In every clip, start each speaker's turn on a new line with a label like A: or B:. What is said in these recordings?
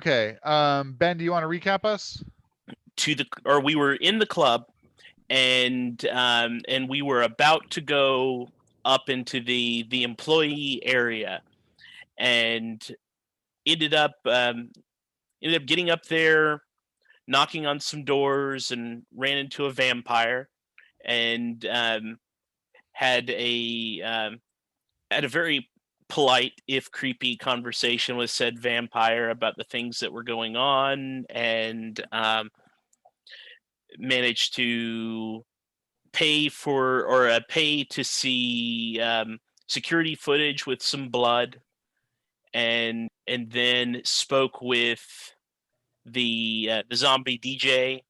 A: Okay. Ben, do you want to recap us?
B: We were in the club, and we were about to go up into the employee area, and ended up getting up there, knocking on some doors, and ran into a vampire, and had a had a very polite, if creepy, conversation with said vampire about the things that were going on, and managed to pay to see security footage with some blood, and then spoke with the zombie DJ,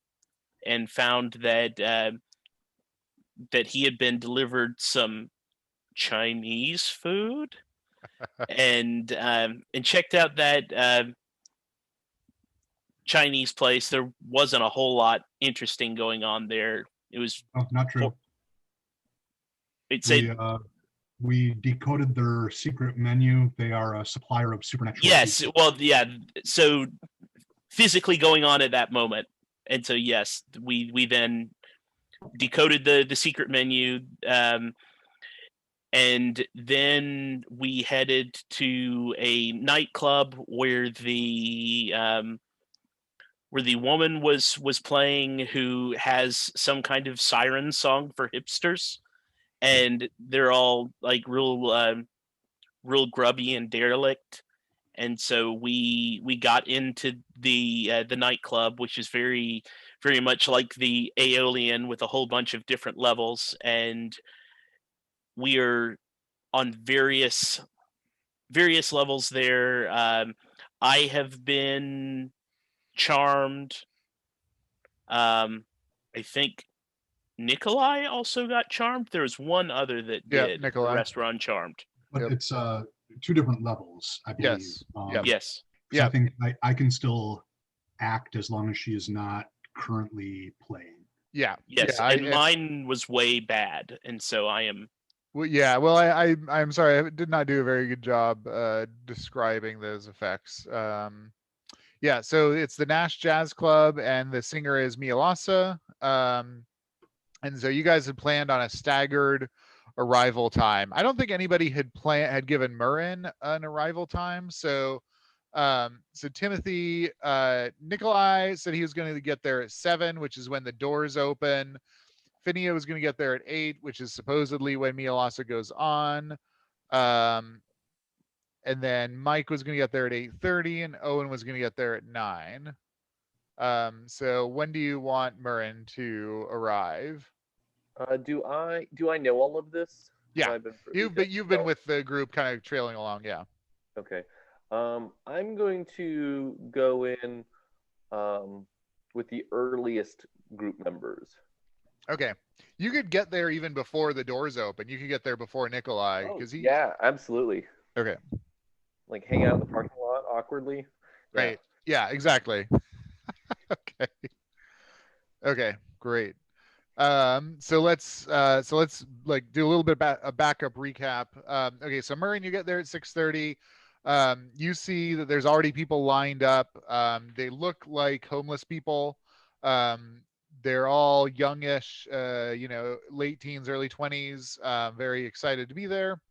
B: and found that he had been delivered some Chinese food, and checked out that Chinese place. There wasn't a whole lot interesting going on there. It was
C: Oh, not true.
B: It said
C: we decoded their secret menu. They are a supplier of supernatural.
B: Yes,
C: pizza.
B: well, yeah. So physically going on at that moment, and so yes, we then decoded the secret menu, and then we headed to a nightclub where the woman was playing, who has some kind of siren song for hipsters, and they're all like real grubby and derelict. And so we got into the nightclub, which is very much like the Aeolian, with a whole bunch of different levels, and we are on various levels there. I have been charmed. I think Nikolai also got charmed. There was one other that did.
A: Nikolai.
B: The rest were uncharmed.
C: But it's 2 different levels, I believe.
A: Yes.
B: Yes.
C: Yeah. I think I can still act as long as she is not currently playing.
A: Yeah.
B: Yes.
A: Yeah,
B: and mine was way bad, and so I am.
A: Well, yeah. Well, I'm sorry. I did not do a very good job describing those effects. Yeah. So it's the Nash Jazz Club, and the singer is Mialassa. And so you guys had planned on a staggered arrival time. I don't think anybody had given Mhurren an arrival time. So Timothy, Nikolai said he was going to get there at 7, which is when the doors open. Finnea was going to get there at 8, which is supposedly when Mialassa goes on. And then Mike was going to get there at 8:30, and Owen was going to get there at 9. So when do you want Mhurren to arrive?
D: Do I know all of this?
A: Yeah, you've been with the group, kind of trailing along. Yeah.
D: Okay. I'm going to go in with the earliest group members.
A: Okay. You could get there even before the doors open. You could get there before Nikolai.
D: Yeah, absolutely.
A: Okay.
D: Like hang out in the parking lot awkwardly.
A: Yeah. Right. Yeah, exactly. Okay, great. So let's like do a little bit a backup recap. Okay, so Mhurren, you get there at 6:30. You see that there's already people lined up. They look like homeless people. They're all youngish, late teens, early 20s, very excited to be there.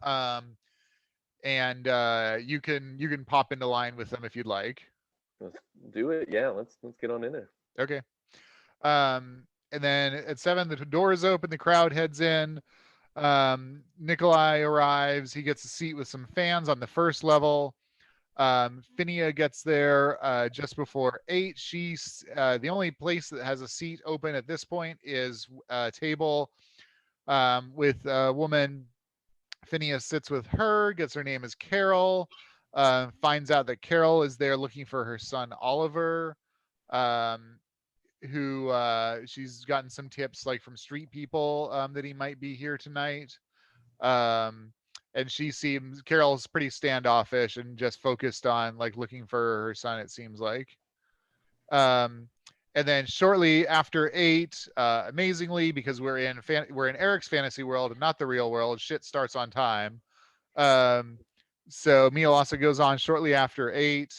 A: And you can pop into line with them if you'd like.
D: Let's do it. Yeah, let's get on in there.
A: Okay. And then at 7, the doors open, the crowd heads in. Nikolai arrives. He gets a seat with some fans on the first level. Finnea gets there just before 8. She's the only place that has a seat open at this point is a table with a woman. Finnea sits with her, gets her name as Carol, finds out that Carol is there looking for her son Oliver, who she's gotten some tips like from street people that he might be here tonight. And Carol's pretty standoffish and just focused on like looking for her son, it seems like. And then shortly after 8, amazingly, because we're in Erik's fantasy world and not the real world, shit starts on time. So Mialassa goes on shortly after 8.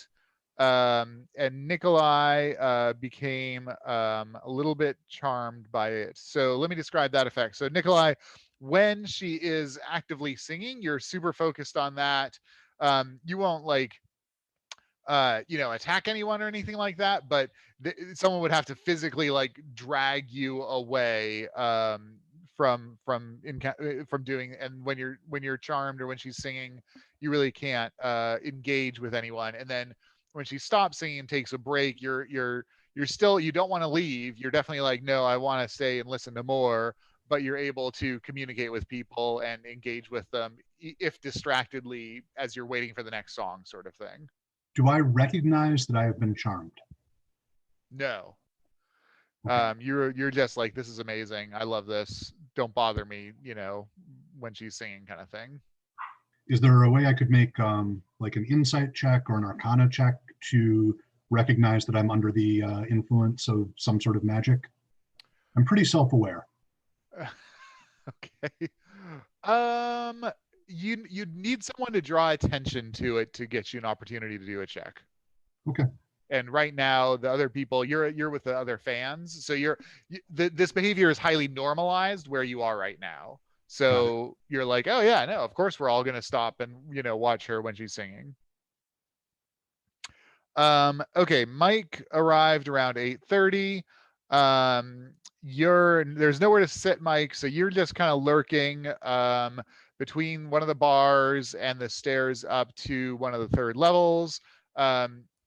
A: And Nikolai became a little bit charmed by it. So let me describe that effect. So Nikolai, when she is actively singing, you're super focused on that. You won't like attack anyone or anything like that, but someone would have to physically like drag you away from doing. And when you're charmed or when she's singing, you really can't engage with anyone. And then when she stops singing and takes a break, you're still, you don't want to leave. You're definitely like, no, I want to stay and listen to more, but you're able to communicate with people and engage with them if distractedly as you're waiting for the next song, sort of thing.
C: Do I recognize that I have been charmed?
A: No.
C: Okay.
A: You're just like, this is amazing. I love this. Don't bother me, when she's singing, kind of thing.
C: Is there a way I could make like an insight check or an arcana check to recognize that I'm under the influence of some sort of magic? I'm pretty self-aware.
A: Okay. You'd need someone to draw attention to it to get you an opportunity to do a check.
C: Okay.
A: And right now, the other people, you're with the other fans, so this behavior is highly normalized where you are right now. So you're like, oh yeah, no, of course we're all gonna stop and watch her when she's singing. Okay, Mike arrived around 8:30. There's nowhere to sit, Mike, so you're just kind of lurking between one of the bars and the stairs up to one of the third levels.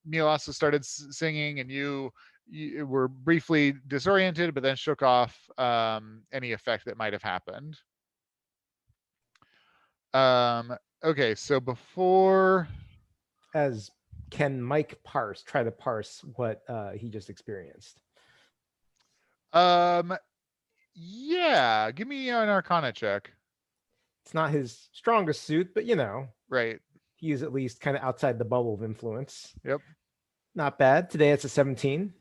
A: Mialassa started singing, and you were briefly disoriented, but then shook off any effect that might have happened. Okay, so before,
E: can Mike try to parse what he just experienced?
A: Yeah, give me an Arcana check.
E: It's not his strongest suit, but
A: right.
E: He is at least kind of outside the bubble of influence.
A: Yep.
E: Not bad. Today it's a 17.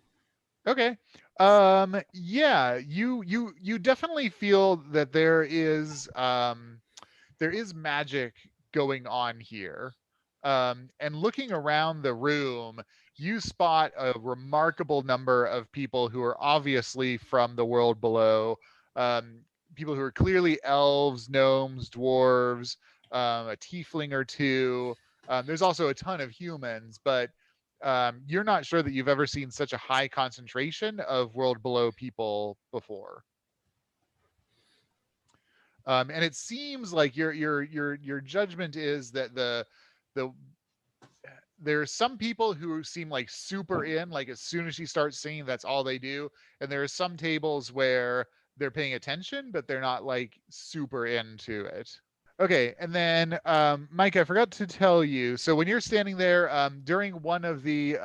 A: Okay. Yeah, you definitely feel that there is magic going on here. And looking around the room, you spot a remarkable number of people who are obviously from the world below. People who are clearly elves, gnomes, dwarves, a tiefling or two. There's also a ton of humans, but you're not sure that you've ever seen such a high concentration of world below people before. And it seems like your judgment is that there's some people who seem like super in, like as soon as she starts singing, that's all they do. And there are some tables where they're paying attention, but they're not like super into it. Okay, and then Mike, I forgot to tell you. So when you're standing there during one of the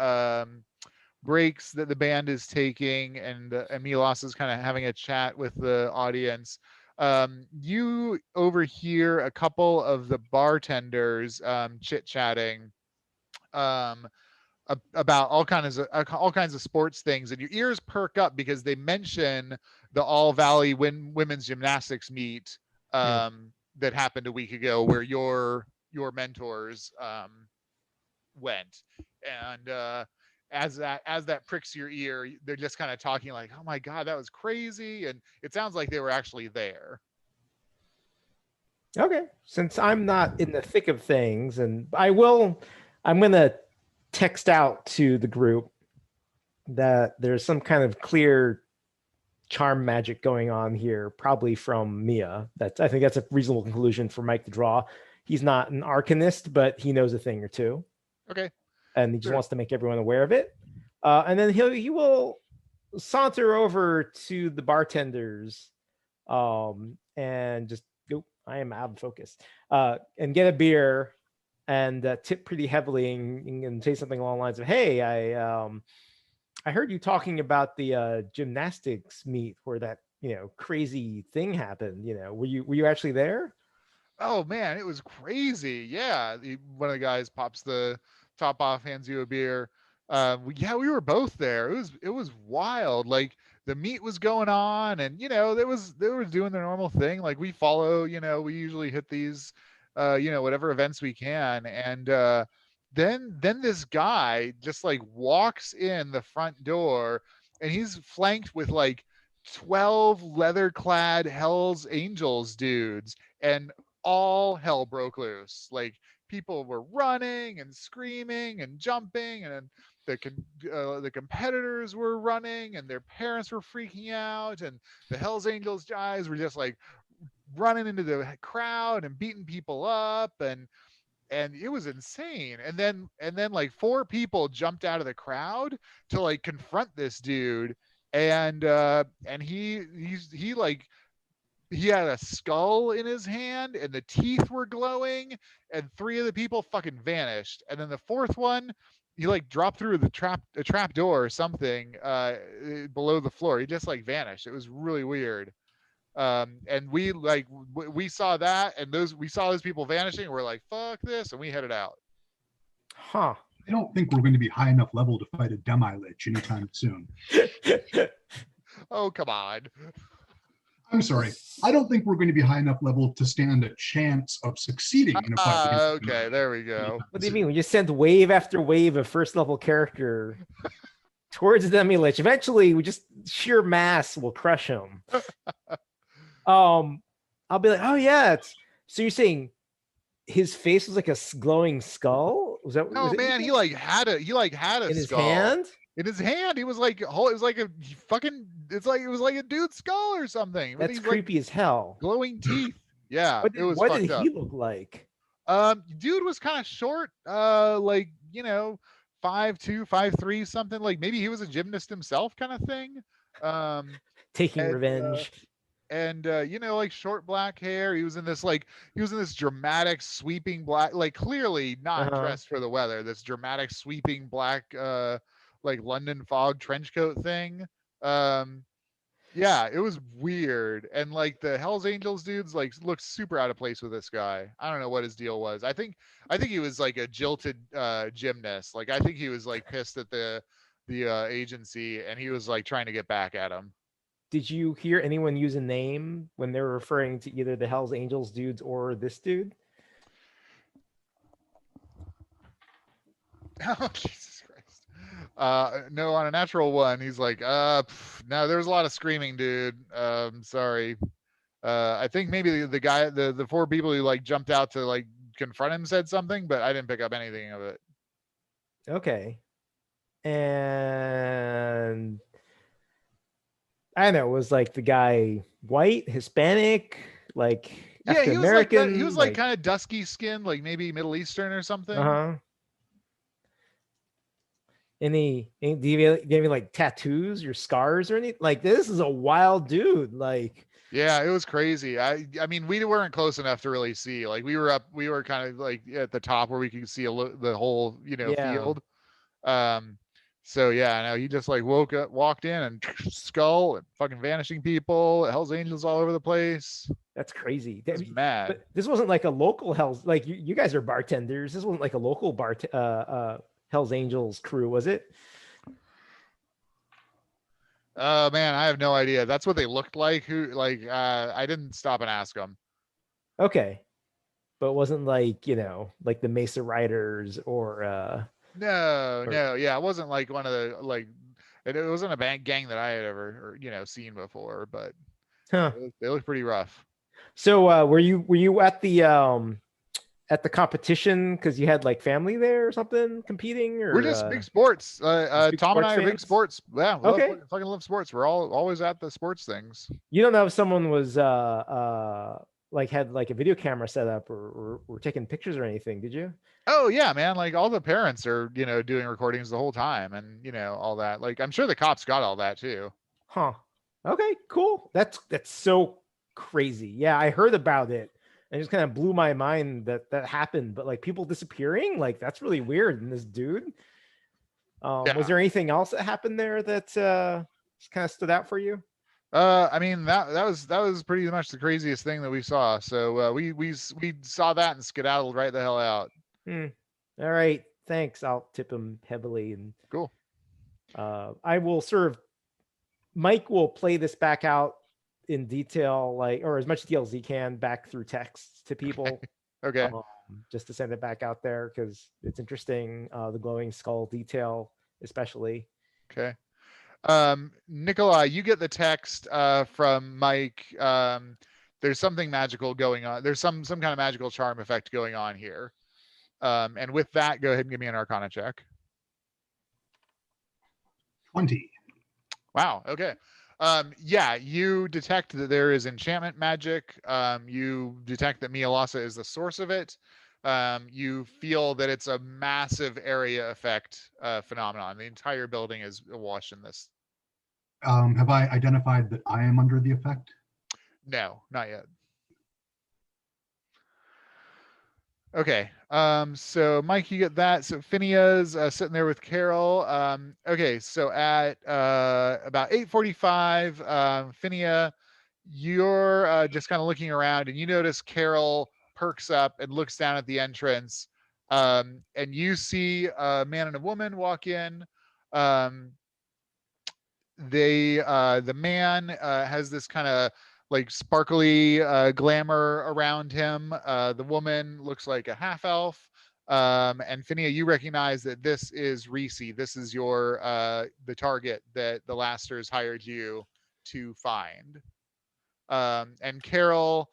A: breaks that the band is taking, and Mialassa is kind of having a chat with the audience, you overhear a couple of the bartenders chit-chatting about all kinds of sports things, and your ears perk up because they mention the All Valley women's gymnastics meet that happened a week ago, where your mentors went, and as that pricks your ear, they're just kind of talking like, oh my god, that was crazy, and it sounds like they were actually there.
E: Okay, since I'm not in the thick of things, and I'm gonna text out to the group that there's some kind of clear charm magic going on here, probably from Mia. I think that's a reasonable conclusion for Mike to draw. He's not an arcanist, but he knows a thing or two.
A: Okay.
E: And he just wants to make everyone aware of it. And then he will saunter over to the bartenders and just go, I am out of focus, and get a beer and tip pretty heavily and say something along the lines of, hey, I heard you talking about the gymnastics meet where that crazy thing happened. Were you actually there?
A: Oh man, it was crazy. Yeah, one of the guys pops the top off, hands you a beer. We were both there. It was wild. Like the meet was going on, and they were doing their normal thing. Like we follow. We usually hit these, whatever events we can, and then this guy just like walks in the front door, and he's flanked with like 12 leather-clad Hell's Angels dudes, and all hell broke loose. Like people were running and screaming and jumping, and the competitors were running, and their parents were freaking out, and the Hell's Angels guys were just like running into the crowd and beating people up, and it was insane. And then like 4 people jumped out of the crowd to like confront this dude, and he like he had a skull in his hand, and the teeth were glowing, and 3 of the people fucking vanished, and then the 4th one, he like dropped through a trap door or something below the floor. He just like vanished. It was really weird. And we saw that, and we saw those people vanishing, and we're like, fuck this, and we headed out.
E: Huh.
C: I don't think we're going to be high enough level to fight a demi-lich anytime soon.
A: Oh, come on.
C: I'm sorry. I don't think we're going to be high enough level to stand a chance of succeeding in a fight.
A: Okay, there we go.
E: What do you mean? We just send wave after wave of first level character towards the demi-lich. Eventually, we just sheer mass will crush him. I'll be like, oh yeah. So you're saying his face was like a glowing skull? Was that?
A: No, man, he had a
E: in his
A: skull.
E: hand.
A: In his hand, he was like, it was like a fucking, it was like a dude's skull or something.
E: That's creepy as hell.
A: Glowing teeth. Yeah,
E: What
A: fucked
E: did
A: up.
E: he look like?
A: Dude was kind of short, like 5'2", 5'3", something. Like maybe he was a gymnast himself, kind of thing.
E: Taking revenge.
A: Like short black hair. He was in this dramatic sweeping black, like clearly not dressed for the weather. This dramatic sweeping black, like London fog trench coat thing. Yeah, it was weird. And like the Hell's Angels dudes like looked super out of place with this guy. I don't know what his deal was. I think he was like a jilted gymnast. Like I think he was like pissed at the agency, and he was like trying to get back at him.
E: Did you hear anyone use a name when they were referring to either the Hell's Angels dudes or this dude?
A: Oh, Jesus Christ. No, on a natural one, he's like, no, there was a lot of screaming, dude. Sorry. I think maybe the guy, the 4 people who like jumped out to like confront him said something, but I didn't pick up anything of it.
E: Okay. And I don't know, was like the guy white, Hispanic, like African American?
A: He was like kind of dusky skin, like maybe Middle Eastern or something.
E: Do you have any like tattoos or scars or anything? Like this is a wild dude. Like
A: yeah, it was crazy. I mean, we weren't close enough to really see. Like we were kind of like at the top where we could see the whole field. So yeah, no, he just like walked in and skull and fucking vanishing people, Hell's Angels all over the place.
E: That's crazy.
A: That's mad.
E: But this wasn't like a local Hell's, like you guys are bartenders. This wasn't like a local Hell's Angels crew, was it?
A: Oh man, I have no idea. That's what they looked like. I didn't stop and ask them.
E: Okay. But it wasn't like, like the Mesa Riders or
A: No, yeah, it wasn't like one of the it wasn't a gang that I had ever seen before, but they look pretty rough.
E: So were you at the competition because you had like family there or something competing? Or
A: we're just big sports. Tom and I are big sports. Yeah,
E: okay.
A: Fucking love sports. We're always at the sports things.
E: You don't know if someone was like had like a video camera set up or were taking pictures or anything, did you?
A: Oh yeah, man. Like all the parents are, doing recordings the whole time and all that. Like I'm sure the cops got all that too.
E: Huh. Okay, cool. That's so crazy. Yeah, I heard about it and it just kind of blew my mind that happened. But like people disappearing, like that's really weird. And this dude. Was there anything else that happened there that just kind of stood out for you?
A: I mean that was pretty much the craziest thing that we saw. So we saw that and skedaddled right the hell out.
E: All right, thanks. I'll tip him heavily and
A: cool.
E: I will Mike will play this back out in detail, or as much detail as he can back through text to people.
A: Okay.
E: just to send it back out there because it's interesting. The glowing skull detail, especially.
A: Okay. Nikolai, you get the text from Mike. There's something magical going on. There's some kind of magical charm effect going on here. And with that, go ahead and give me an Arcana check.
C: 20.
A: Wow. Okay. Yeah, you detect that there is enchantment magic. You detect that Mialassa is the source of it. You feel that it's a massive area effect phenomenon. The entire building is awash in this.
C: Have I identified that I am under the effect?
A: No, not yet. Okay. So Mike, you get that. So Finnea's sitting there with Carol. Okay. So at about 8:45, Finnea, you're just kind of looking around and you notice Carol perks up and looks down at the entrance. And you see a man and a woman walk in. The man has this kind of like sparkly glamour around him. The woman looks like a half elf. And Finnea, you recognize that this is Reese. This is your the target that the Lasters hired you to find. And Carol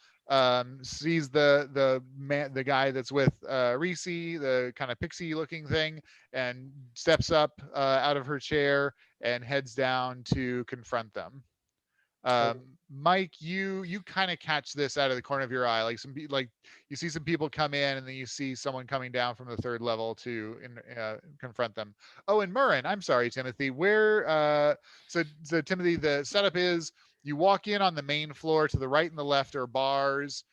A: sees the guy that's with Reese, the kind of pixie looking thing, and steps up out of her chair and heads down to confront them. Mike, you kind of catch this out of the corner of your eye, like you see some people come in, and then you see someone coming down from the third level to confront them. Oh, and Mhurren, I'm sorry, Timothy. So Timothy, the setup is you walk in on the main floor. To the right and the left are bars.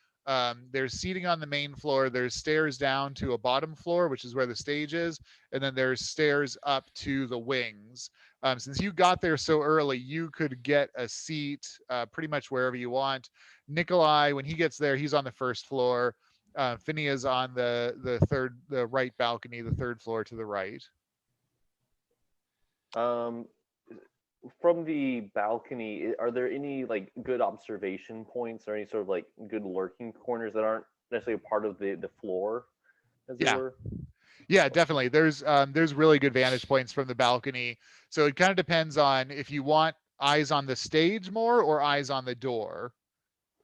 A: There's seating on the main floor. There's stairs down to a bottom floor, which is where the stage is, and then there's stairs up to the wings. Since you got there so early, you could get a seat pretty much wherever you want. Nikolai, when he gets there, he's on the first floor. Finnea's on the right balcony, the third floor to the right.
D: From the balcony, are there any like good observation points or any sort of like good lurking corners that aren't necessarily a part of the floor, as it were?
A: Yeah, definitely. There's really good vantage points from the balcony. So it kind of depends on if you want eyes on the stage more or eyes on the door.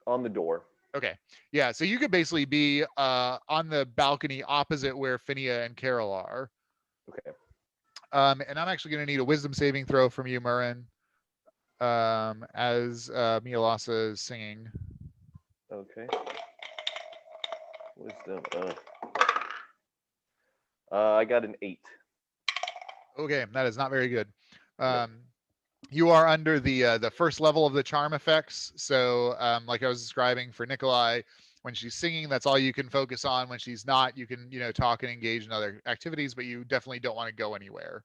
D: On the door.
A: Okay. Yeah. So you could basically be on the balcony opposite where Finnea and Carol are.
D: Okay.
A: And I'm actually going to need a wisdom saving throw from you, Mhurren, as Mialassa is singing.
D: Okay. Wisdom. I got an 8.
A: Okay, that is not very good. You are under the first level of the charm effects. So, like I was describing for Nikolai, when she's singing, that's all you can focus on. When she's not, you can talk and engage in other activities, but you definitely don't want to go anywhere.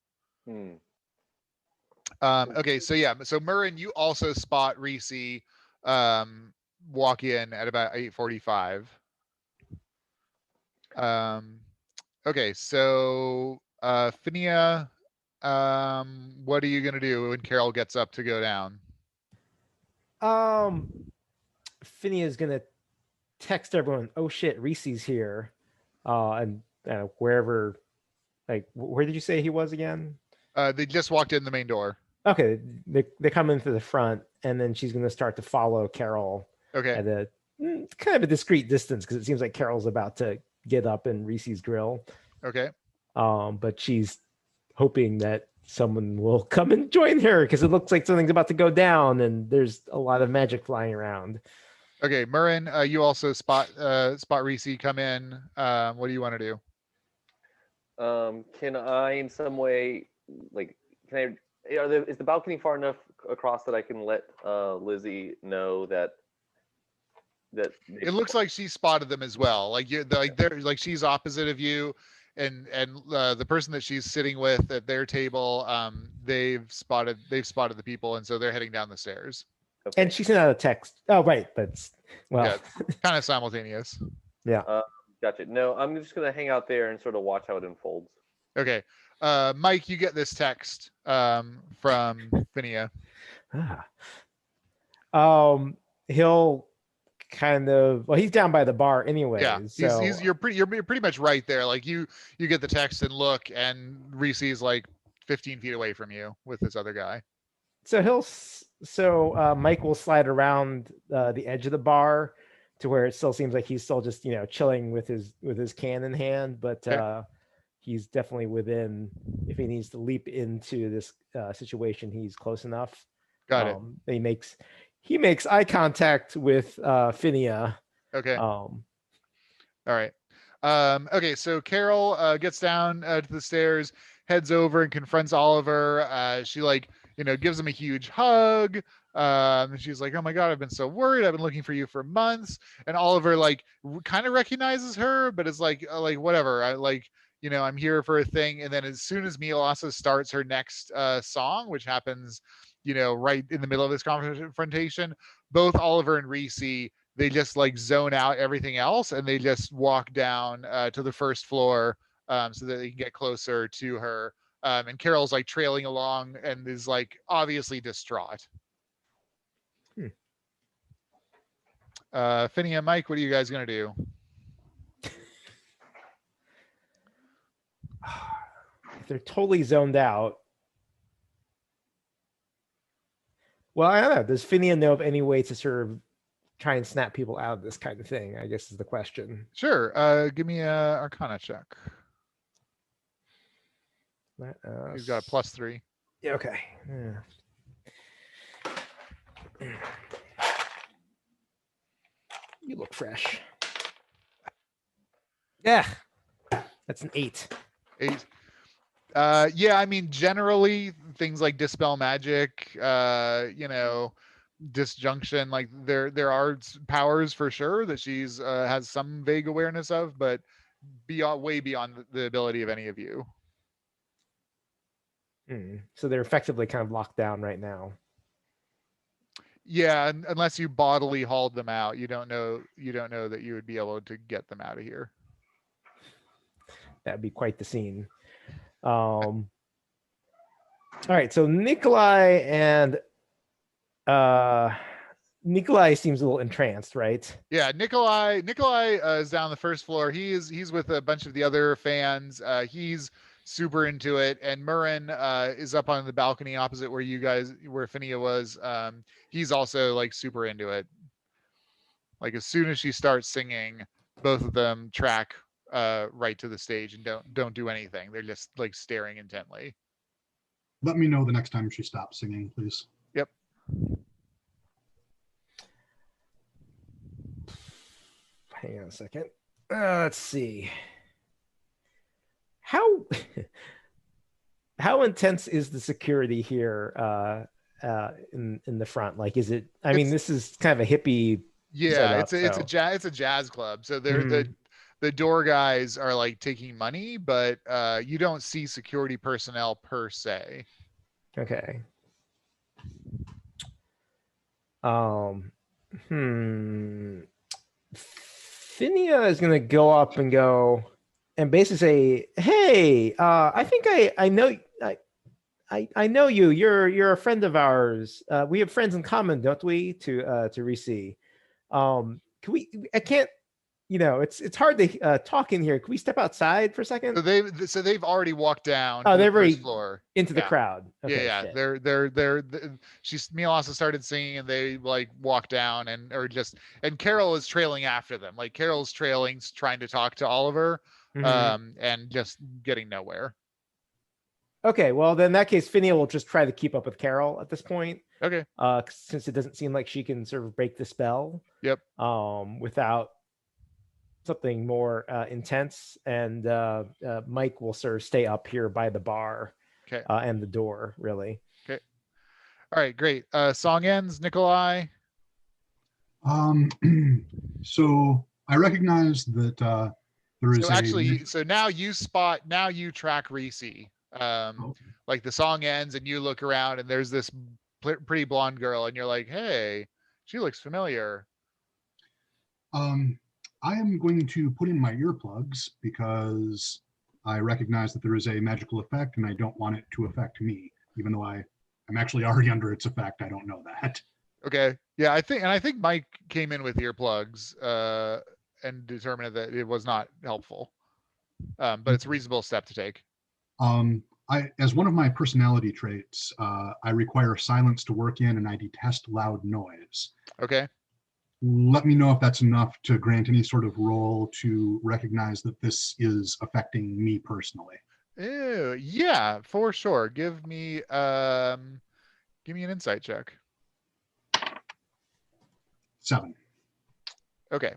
A: Okay, so yeah, so Mhurren, you also spot Reese walk in at about 8:45. Okay, so Finnea, what are you gonna do when Carol gets up to go down?
E: Finnea's gonna text everyone, "Oh shit, Reese's here," and wherever, like, where did you say he was again?
A: They just walked in the main door.
E: Okay, they come in through the front, and then she's gonna start to follow Carol.
A: Okay.
E: At a kind of a discreet distance because it seems like Carol's about to get up in Reese's grill.
A: Okay.
E: But she's hoping that someone will come and join her because it looks like something's about to go down and there's a lot of magic flying around.
A: Okay, Mhurren, you also spot Reese come in. What do you want to do?
D: Can I, in some way, like, is the balcony far enough across that I can let Lizzie know that
A: it looks like she spotted them as well. Like she's opposite of you, and the person that she's sitting with at their table, they've spotted the people, and so they're heading down the stairs.
E: Okay. And she sent out a text. Oh, right, but
A: yeah, kind of simultaneous.
E: Yeah.
D: Gotcha. No, I'm just gonna hang out there and sort of watch how it unfolds.
A: Okay. Mike, you get this text from Finnea.
E: He'll kind of, well, he's down by the bar anyway.
A: Yeah,
E: So
A: you're pretty much right there. Like you get the text and look, and Reese is like 15 feet away from you with this other guy.
E: So Mike will slide around the edge of the bar to where it still seems like he's still just chilling with his can in hand, but he's definitely within. If he needs to leap into this situation, he's close enough.
A: Got it.
E: He makes eye contact with Finnea.
A: Okay. All right. Okay, so Carol gets down to the stairs, heads over and confronts Oliver. She gives him a huge hug. And she's like, "Oh my God, I've been so worried. I've been looking for you for months." And Oliver kind of recognizes her, but is like whatever. I'm here for a thing. And then as soon as Mialassa starts her next song, which happens, right in the middle of this confrontation, both Oliver and Reese, they just zone out everything else, and they just walk down to the first floor so that they can get closer to her. And Carol's trailing along and is obviously distraught. Finnea, Mike, what are you guys gonna do?
E: If they're totally zoned out, well, I don't know. Does Finnea know of any way to sort of try and snap people out of this kind of thing, I guess is the question.
A: Sure. Give me a Arcana check. He's got a +3.
E: Yeah, okay. You look fresh. Yeah. That's an 8.
A: 8. Yeah, I mean, generally things like dispel magic, disjunction, there are powers for sure that she's has some vague awareness of, but way beyond the ability of any of you.
E: So they're effectively kind of locked down right now.
A: Yeah, unless you bodily hauled them out, you don't know that you would be able to get them out of here.
E: That'd be quite the scene. All right, so Nikolai seems a little entranced, right?
A: Yeah, Nikolai is down the first floor. He's with a bunch of the other fans. He's super into it, and Mhurren is up on the balcony opposite where Finnea was. He's also super into it. As soon as she starts singing, both of them track right to the stage and don't do anything. They're just staring intently.
C: Let me know the next time she stops singing, please.
A: Yep.
E: Hang on a second. Let's see. How intense is the security here in the front? Is it? I mean, this is kind of a hippie.
A: Yeah, setup, it's a jazz club. So they're the door guys are taking money, but you don't see security personnel per se.
E: Okay. Finnea is gonna go up and go and basically say, "Hey, I think I know I know you. You're a friend of ours. We have friends in common, don't we?" To Reese. Can we? I can't. It's hard to talk in here. Can we step outside for a second?
A: So they've already walked down.
E: Oh, they've already
A: first floor
E: into the crowd. Okay,
A: yeah.
E: shit.
A: Mialassa started singing, and they walked down and Carol is trailing after them. Carol's trailing, trying to talk to Oliver, and just getting nowhere.
E: Okay, well then in that case, Finnea will just try to keep up with Carol at this point.
A: Okay.
E: Since it doesn't seem like she can sort of break the spell.
A: Yep.
E: Without something more intense, and Mike will sort of stay up here by the bar.
A: Okay.
E: And the door, really.
A: Okay. All right, great. Song ends. Nikolai.
C: So I recognize that there is
A: so now you track Reese. The song ends and you look around and there's this pretty blonde girl and you're like, "Hey, she looks familiar."
C: I am going to put in my earplugs because I recognize that there is a magical effect and I don't want it to affect me, even though I'm actually already under its effect. I don't know that.
A: Okay. Yeah, I think Mike came in with earplugs and determined that it was not helpful. But it's a reasonable step to take.
C: As one of my personality traits, I require silence to work in, and I detest loud noise.
A: Okay.
C: Let me know if that's enough to grant any sort of role to recognize that this is affecting me personally.
A: Ew, yeah, for sure. Give me an insight check.
C: 7.
A: Okay.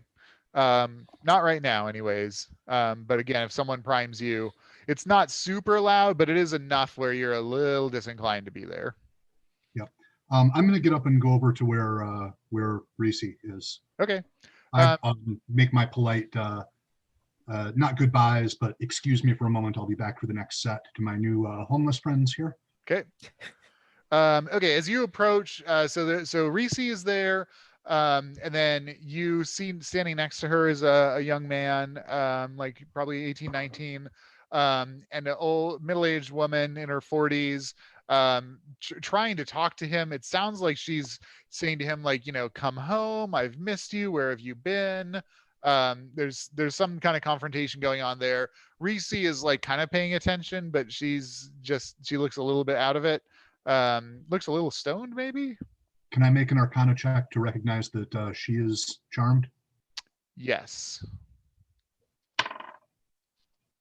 A: Not right now anyways. But again, if someone primes you, it's not super loud, but it is enough where you're a little disinclined to be there.
C: Yep. I'm going to get up and go over to where Reese is.
A: Okay.
C: I make my polite, not goodbyes, but excuse me for a moment. I'll be back for the next set to my new homeless friends here.
A: Okay. Okay. As you approach, so Reese is there. And then you see standing next to her is a young man, like probably 18, 19, and an old middle-aged woman in her 40s, trying to talk to him. It sounds like she's saying to him, like, come home. I've missed you. Where have you been? There's some kind of confrontation going on there. Reese is like kind of paying attention, but she looks a little bit out of it. Looks a little stoned, maybe.
C: Can I make an Arcana check to recognize that she is charmed?
A: Yes.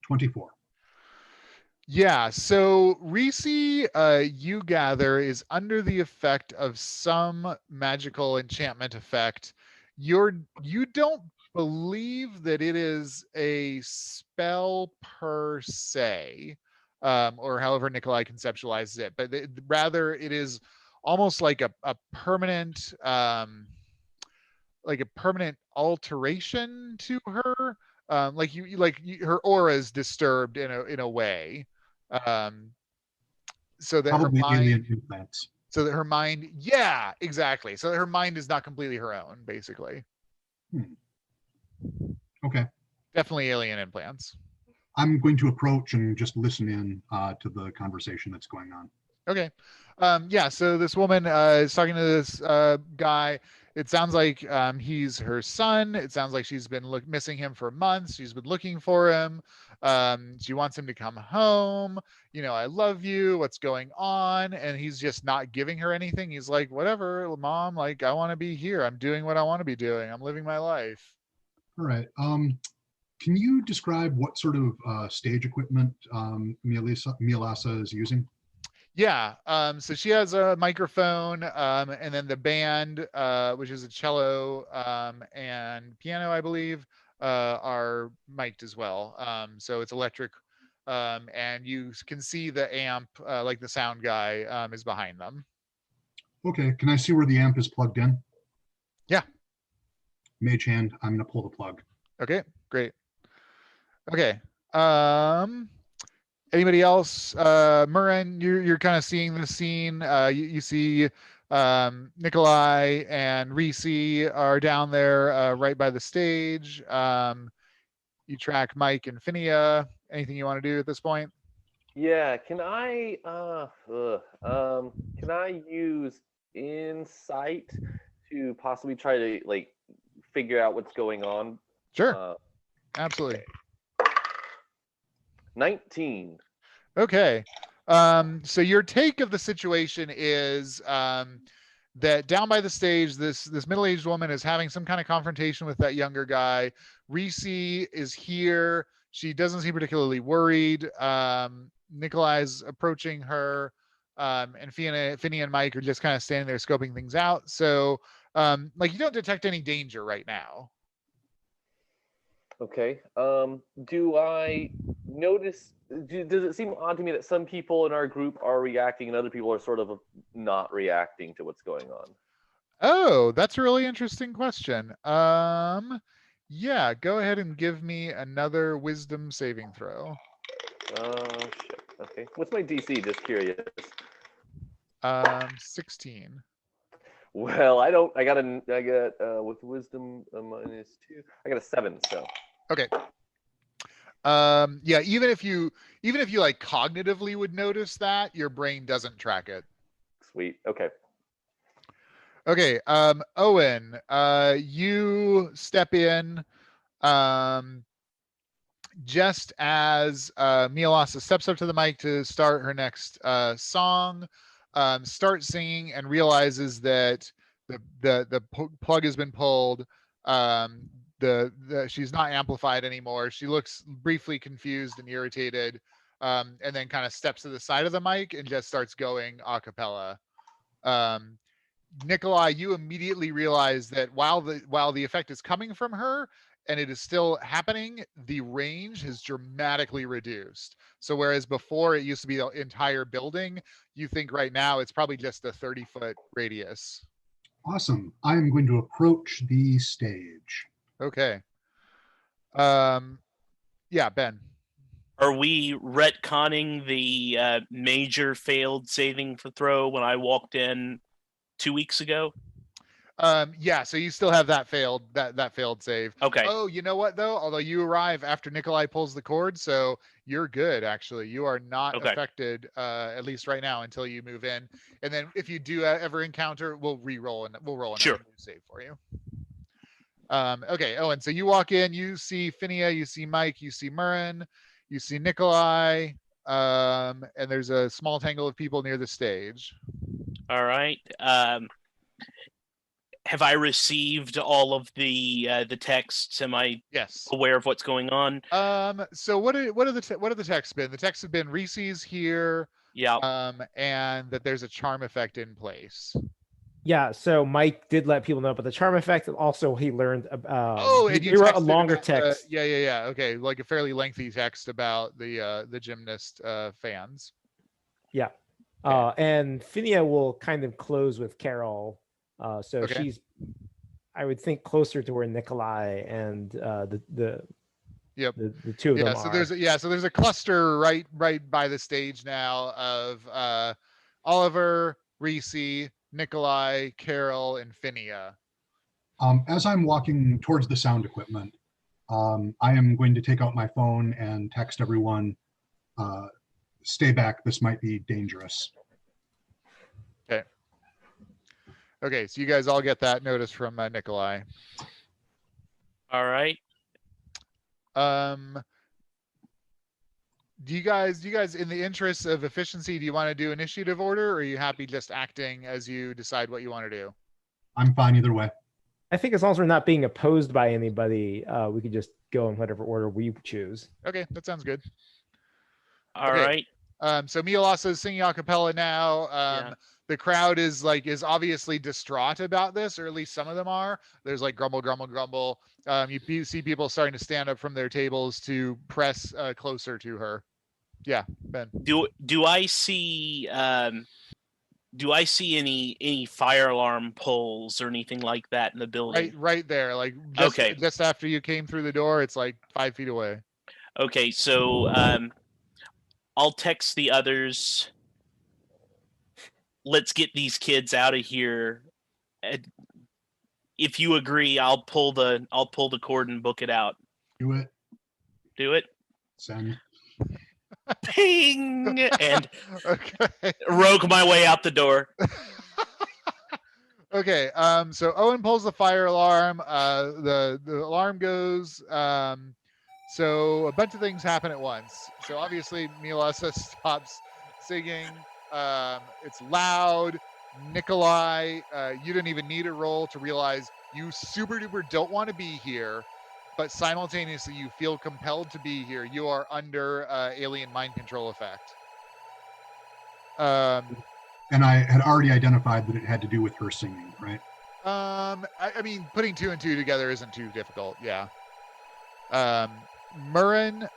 C: 24.
A: Yeah, so Reese, you gather, is under the effect of some magical enchantment effect. You don't believe that it is a spell per se, or however Nikolai conceptualizes it, but rather it is almost like a permanent, alteration to her. Her aura is disturbed in a way, so that
C: Probably
A: her mind,
C: alien implants.
A: so that her mind, yeah, exactly, so that her mind is not completely her own, basically.
C: Okay.
A: Definitely alien implants.
C: I'm going to approach and just listen in to the conversation that's going on.
A: Okay. Yeah, so this woman is talking to this guy. It sounds like he's her son. It sounds like she's been missing him for months. She's been looking for him. She wants him to come home. I love you. What's going on? And he's just not giving her anything. He's like, whatever, Mom. Like, I want to be here. I'm doing what I want to be doing. I'm living my life.
C: All right. Can you describe what sort of stage equipment Mialassa is using?
A: Yeah. So she has a microphone, and then the band, which is a cello and piano, I believe, are mic'd as well. So it's electric, and you can see the amp, like the sound guy, is behind them.
C: Okay. Can I see where the amp is plugged in?
A: Yeah.
C: Mage hand. I'm going to pull the plug.
A: Okay. Great. Okay. Anybody else? Mhurren, you're kind of seeing the scene. You see Nikolai and Reese are down there right by the stage. You track Mike and Finnea. Anything you want to do at this point?
D: Yeah, can I use insight to possibly try to like figure out what's going on?
A: Sure. Absolutely.
D: Okay. 19.
A: Okay. So your take of the situation is that down by the stage, this middle-aged woman is having some kind of confrontation with that younger guy. Reese is here. She doesn't seem particularly worried. Nikolai's approaching her, and Finnea and Mike are just kind of standing there scoping things out. So, you don't detect any danger right now.
D: Okay. Do I notice? Does it seem odd to me that some people in our group are reacting and other people are sort of not reacting to what's going on?
A: Oh, that's a really interesting question. Yeah, go ahead and give me another wisdom saving throw.
D: Shit. Okay. What's my DC? Just curious.
A: 16.
D: Well, I got with wisdom -2. I got a 7. So.
A: Okay. Yeah, even if you like cognitively would notice that, your brain doesn't track it.
D: Sweet. Okay.
A: Okay, Owen, you step in just as Mialassa steps up to the mic to start her next song, starts singing, and realizes that the plug has been pulled. She's not amplified anymore. She looks briefly confused and irritated, and then kind of steps to the side of the mic and just starts going a cappella. Nikolai, you immediately realize that while the effect is coming from her and it is still happening, the range has dramatically reduced. So whereas before it used to be the entire building, you think right now it's probably just a 30-foot radius.
C: Awesome. I am going to approach the stage.
A: Okay. Yeah, Ben.
B: Are we retconning the major failed saving throw when I walked in 2 weeks ago?
A: Yeah, so you still have that failed save.
B: Okay.
A: Oh, you know what though? Although you arrive after Nikolai pulls the cord, so you're good actually. You are not affected, at least right now, until you move in. And then if you do ever encounter, we'll roll another new save for you. Okay, Owen. So you walk in, you see Finnea, you see Mike, you see Mhurren, you see Nikolai, and there's a small tangle of people near the stage.
B: All right. Have I received all of the texts? Am I aware of what's going on?
A: So what are the texts been? The texts have been Reese's here.
B: Yeah.
A: And that there's a charm effect in place.
E: Yeah, so Mike did let people know about the charm effect. Also, he learned about.
A: And you
E: wrote a longer text.
A: Yeah. Okay, like a fairly lengthy text about the gymnast fans.
E: Yeah, and Finnea will kind of close with Carol. So she's, I would think, closer to where Nikolai and the two of them are.
A: So there's a cluster right by the stage now of Oliver, Reese, Nikolai, Carol, and Finnea.
C: As I'm walking towards the sound equipment, I am going to take out my phone and text everyone, stay back, this might be dangerous.
A: Okay, so you guys all get that notice from Nikolai.
B: All right.
A: Do you guys, in the interest of efficiency, do you want to do initiative order, or are you happy just acting as you decide what you want to do?
C: I'm fine either way.
E: I think as long as we're not being opposed by anybody, we could just go in whatever order we choose.
A: Okay, that sounds good.
B: All right.
A: So Mialassa is singing a cappella now. The crowd is obviously distraught about this, or at least some of them are. There's like grumble, grumble, grumble. You see people starting to stand up from their tables to press closer to her. Yeah, Ben.
B: Do I see any fire alarm pulls or anything like that in the building?
A: Right there. Like just after you came through the door, it's like 5 feet away.
B: Okay, so I'll text the others. Let's get these kids out of here. If you agree, I'll pull the cord and book it out.
C: Do it. Send.
B: Ping! And rogue my way out the door.
A: Okay. So Owen pulls the fire alarm. The alarm goes. So a bunch of things happen at once. So obviously Mialassa stops singing. It's loud. Nikolai, you didn't even need a roll to realize you super duper don't want to be here, but simultaneously you feel compelled to be here. You are under alien mind control effect.
C: And I had already identified that it had to do with her singing, right?
A: I mean, putting 2 and 2 together isn't too difficult. Yeah. Mhurren,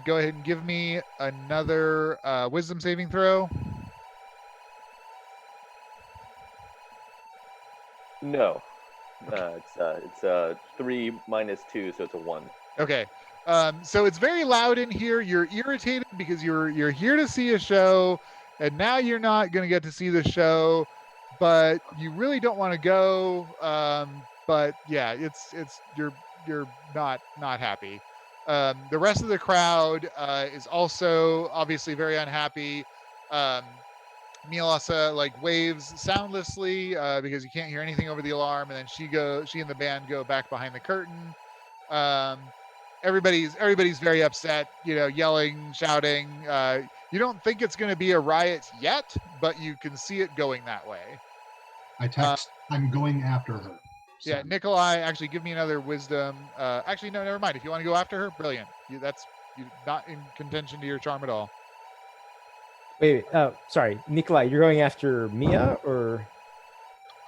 A: go ahead and give me another wisdom saving throw.
D: No, it's 3 minus 2, so it's a 1.
A: Okay. So it's very loud in here. You're irritated because you're here to see a show, and now you're not going to get to see the show, but you really don't want to go. But yeah, it's you're not happy. The rest of the crowd is also obviously very unhappy. Mialassa like waves soundlessly because you can't hear anything over the alarm, and then she and the band go back behind the curtain. Everybody's very upset, yelling, shouting. You don't think it's going to be a riot yet, but you can see it going that way.
C: I text, I'm going after her.
A: Yeah, Nikolai, actually give me another wisdom. Actually, no, never mind. If you want to go after her, brilliant. You're not in contention to your charm at all.
E: Wait, sorry, Nikolai, you're going after Mia or?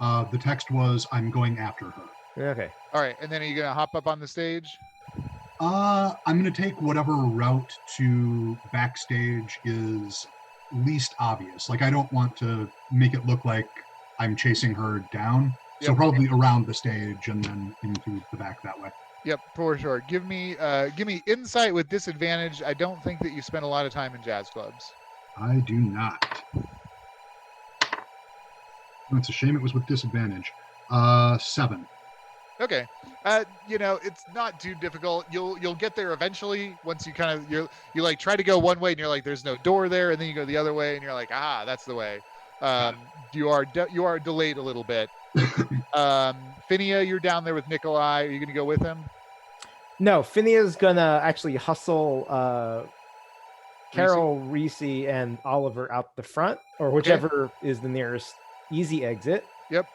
C: The text was, I'm going after her.
E: Okay.
A: All right, and then are you going to hop up on the stage?
C: I'm going to take whatever route to backstage is least obvious. Like, I don't want to make it look like I'm chasing her down. So probably around the stage and then into the back that way.
A: Yep, for sure. Give me insight with disadvantage. I don't think that you spend a lot of time in jazz clubs.
C: I do not. It's a shame it was with disadvantage. 7.
A: Okay. It's not too difficult. You'll get there eventually once you kind of you like try to go one way and you're like there's no door there, and then you go the other way and you're like that's the way. You are delayed a little bit. Finnea, you're down there with Nikolai. Are you going to go with him?
E: No, Finnea's gonna actually hustle Carol, Reese, and Oliver out the front, or whichever is the nearest easy exit.
A: Yep,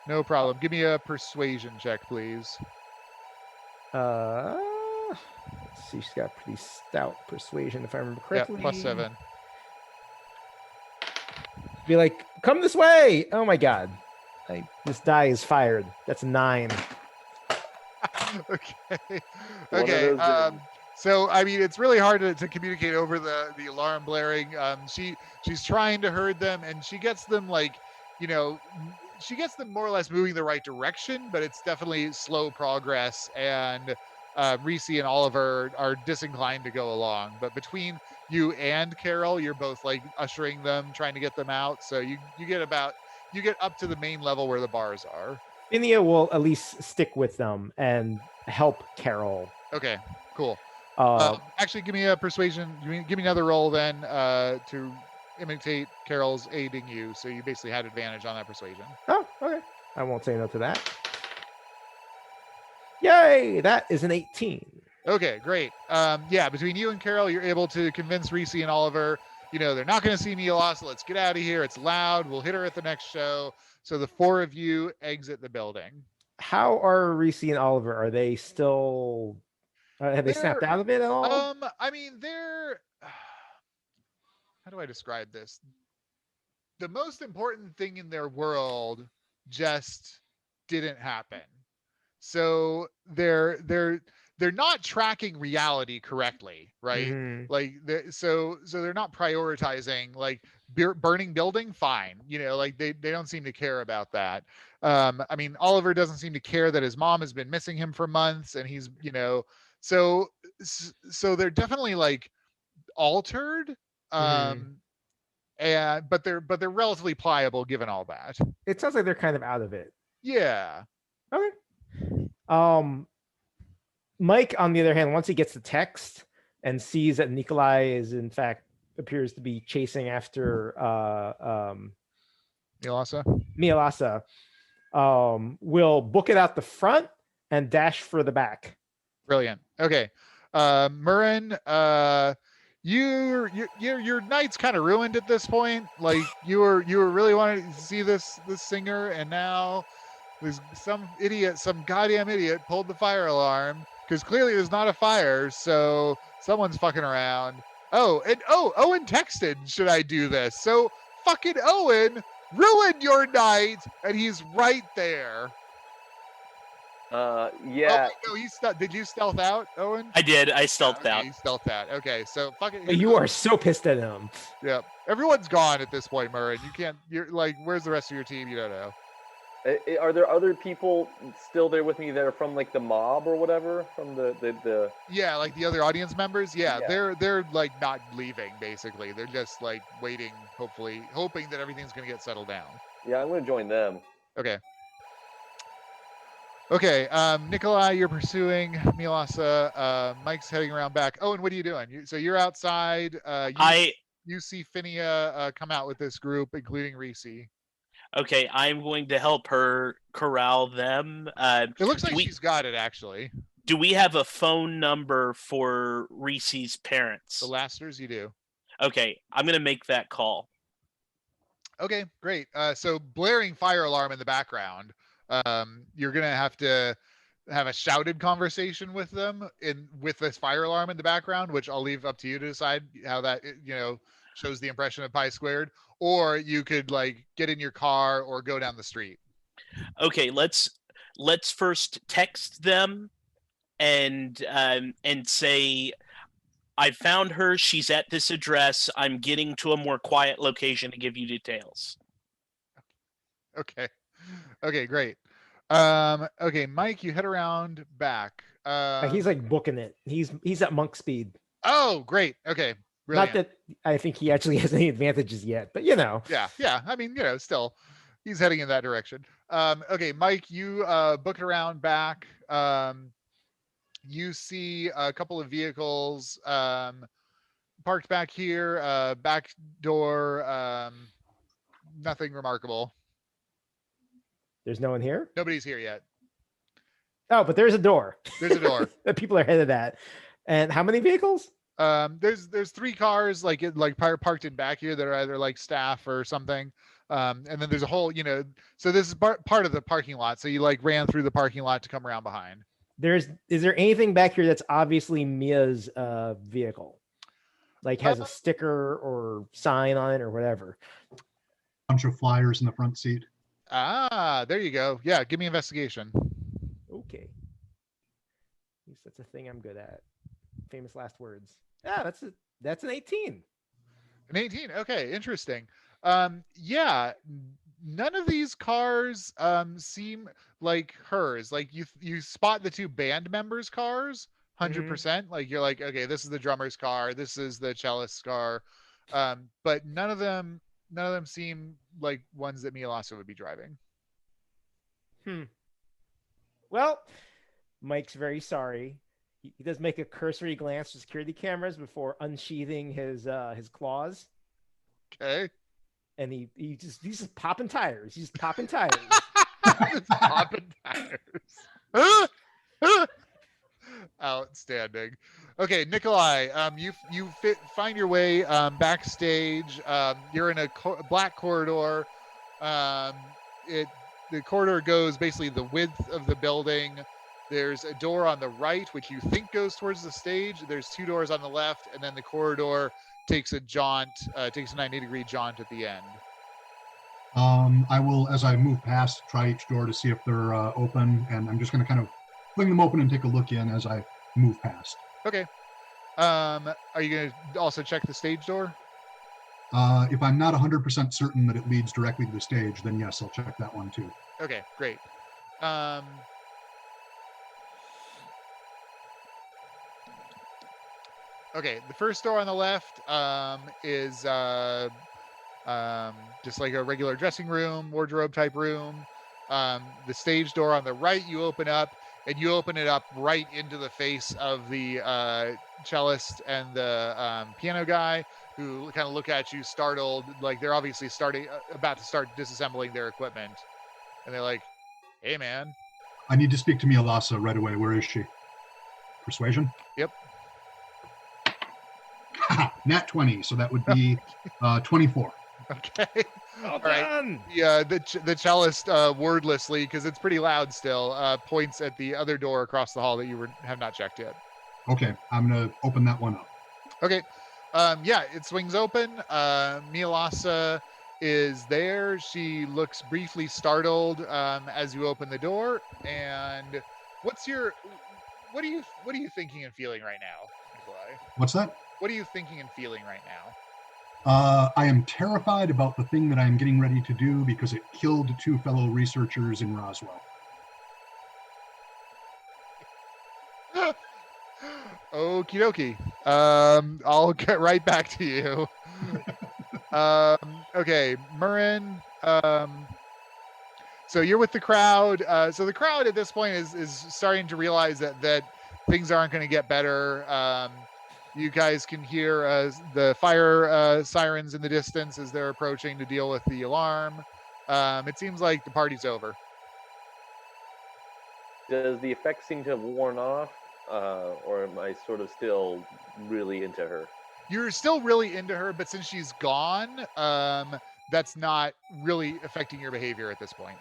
A: no problem. Give me a persuasion check, please.
E: Let's see, she's got pretty stout persuasion, if I remember correctly.
A: Yeah, +7.
E: Be like, come this way! Oh my god. This die is fired. That's 9.
A: Okay. So I mean, it's really hard to communicate over the alarm blaring. She's trying to herd them, and she gets them she gets them more or less moving the right direction, but it's definitely slow progress. And Reese and Oliver are disinclined to go along. But between you and Carol, you're both like ushering them, trying to get them out. So you get up to the main level where the bars are.
E: Finnea will at least stick with them and help Carol.
A: Okay, cool. Actually, give me a persuasion. Give me another roll then to imitate Carol's aiding you. So you basically had advantage on that persuasion.
E: Oh, okay. I won't say no to that. Yay! That is an 18.
A: Okay, great. Between you and Carol, you're able to convince Reese and Oliver. They're not going to see Mialassa. Let's get out of here. It's loud. We'll hit her at the next show. So the 4 of you exit the building.
E: How are Reese and Oliver? Are they still? Have they snapped out of it at all?
A: I mean, they're. How do I describe this? The most important thing in their world just didn't happen. So they're not tracking reality correctly, right?
E: Mm-hmm.
A: Like so they're not prioritizing like burning building. Fine, they don't seem to care about that. I mean, Oliver doesn't seem to care that his mom has been missing him for months, and he's so they're definitely like altered. But they're relatively pliable given all that.
E: It sounds like they're kind of out of it.
A: Yeah.
E: Okay. Mike, on the other hand, once he gets the text and sees that Nikolai is in fact appears to be chasing after Mialassa, will book it out the front and dash for the back.
A: Brilliant. Okay. Mhurren, your night's kind of ruined at this point. Like you were really wanting to see this singer, and now there's some goddamn idiot pulled the fire alarm because clearly there's not a fire, so someone's fucking around. Owen texted, should I do this? So fucking Owen ruined your night, and he's right there.
D: Yeah.
A: Oh, no, did you stealth out, Owen?
B: I did. I stealthed out.
A: He stealthed out. Okay, so fucking.
E: You are so pissed at him.
A: Yeah, everyone's gone at this point, Mhurren. You can't. You're like, where's the rest of your team? You don't know.
D: Are there other people still there with me that are from like the mob or whatever? From the
A: Yeah, like the other audience members. Yeah. They're like not leaving. Basically, they're just like waiting, hoping that everything's gonna get settled down.
D: Yeah, I'm gonna join them.
A: Okay, Nikolai, you're pursuing Mialassa. Mike's heading around back. Owen, what are you doing? So you're outside. you see Finnea come out with this group, including Reese. It
B: Okay, I'm going to help her corral them.
A: looks like
B: we-
A: she's got it, actually.
B: Do we have a phone number for Reese's parents?
A: The Lasters, you do.
B: Okay, I'm going to make that call.
A: Okay, great. So blaring fire alarm in the background. You're going to have a shouted conversation with them with this fire alarm in the background, which I'll leave up to you to decide how that, shows the impression of pi squared. Or you could like get in your car or go down the street.
B: Okay, let's first text them and say, I found her. She's at this address. I'm getting to a more quiet location to give you details.
A: Okay. Okay, great. Okay, Mike, you head around back.
E: He's like booking it. He's at monk speed.
A: Oh, great. Okay. Brilliant.
E: Not that I think he actually has any advantages yet, but
A: Yeah. I mean, still he's heading in that direction. Okay, Mike, you book it around back. You see a couple of vehicles parked back here, back door, nothing remarkable.
E: There's no one here?
A: Nobody's here yet.
E: Oh, but there's a door.
A: There's a door.
E: That people are headed at. And how many vehicles?
A: There's 3 cars parked in back here that are either like staff or something. And then there's a whole, so this is part of the parking lot. So you like ran through the parking lot to come around behind.
E: Is there anything back here that's obviously Mia's vehicle? Like has a sticker or sign on it or whatever.
C: Bunch of flyers in the front seat.
A: Ah, there you go. Yeah, give me investigation.
E: Okay. At least that's a thing I'm good at. Famous last words. Yeah, that's an 18.
A: An 18. Okay, interesting. Yeah, none of these cars seem like hers. Like you spot the 2 band members' cars 100%. Like you're like, okay, this is the drummer's car, this is the cellist's car. But none of them seem like ones that Mialassa would be driving.
E: Well, Mike's very sorry. He does make a cursory glance to security cameras before unsheathing his claws.
A: Okay.
E: And he's just popping tires. He's just popping tires.
A: Just popping tires. Outstanding. Okay, Nikolai, you find your way backstage. You're in a black corridor. The corridor goes basically the width of the building. There's a door on the right, which you think goes towards the stage. There's 2 doors on the left, and then the corridor takes a 90-degree jaunt at the end.
C: I will, as I move past, try each door to see if they're open, and I'm just going to kind of fling them open and take a look in as I move past.
A: Okay. Are you going to also check the stage door?
C: If I'm not 100% certain that it leads directly to the stage, then yes, I'll check that one too.
A: Okay, great. Okay, the first door on the left is just like a regular dressing room, wardrobe type room. The stage door on the right you open up, and you open it up right into the face of the cellist and the piano guy, who kind of look at you startled, like they're obviously about to start disassembling their equipment. And they're like, hey, man.
C: I need to speak to Mialassa right away. Where is she? Persuasion?
A: Yep.
C: Nat 20, so that would be 24.
A: Okay.
E: All right.
A: Yeah, the cellist wordlessly, because it's pretty loud still, points at the other door across the hall that you have not checked yet.
C: Okay, I'm going to open that one up.
A: Okay. Yeah, it swings open. Mialassa is there. She looks briefly startled as you open the door. And what are you thinking and feeling right now, Nikolai?
C: What's that?
A: What are you thinking and feeling right now?
C: I am terrified about the thing that I'm getting ready to do because it killed 2 fellow researchers in Roswell.
A: Okie dokie. I'll get right back to you. Okay, Mhurren. So you're with the crowd. So the crowd at this point is starting to realize that things aren't going to get better. You guys can hear the fire sirens in the distance as they're approaching to deal with the alarm. It seems like the party's over.
D: Does the effect seem to have worn off, or am I sort of still really into her?
A: You're still really into her, but since she's gone, that's not really affecting your behavior at this point.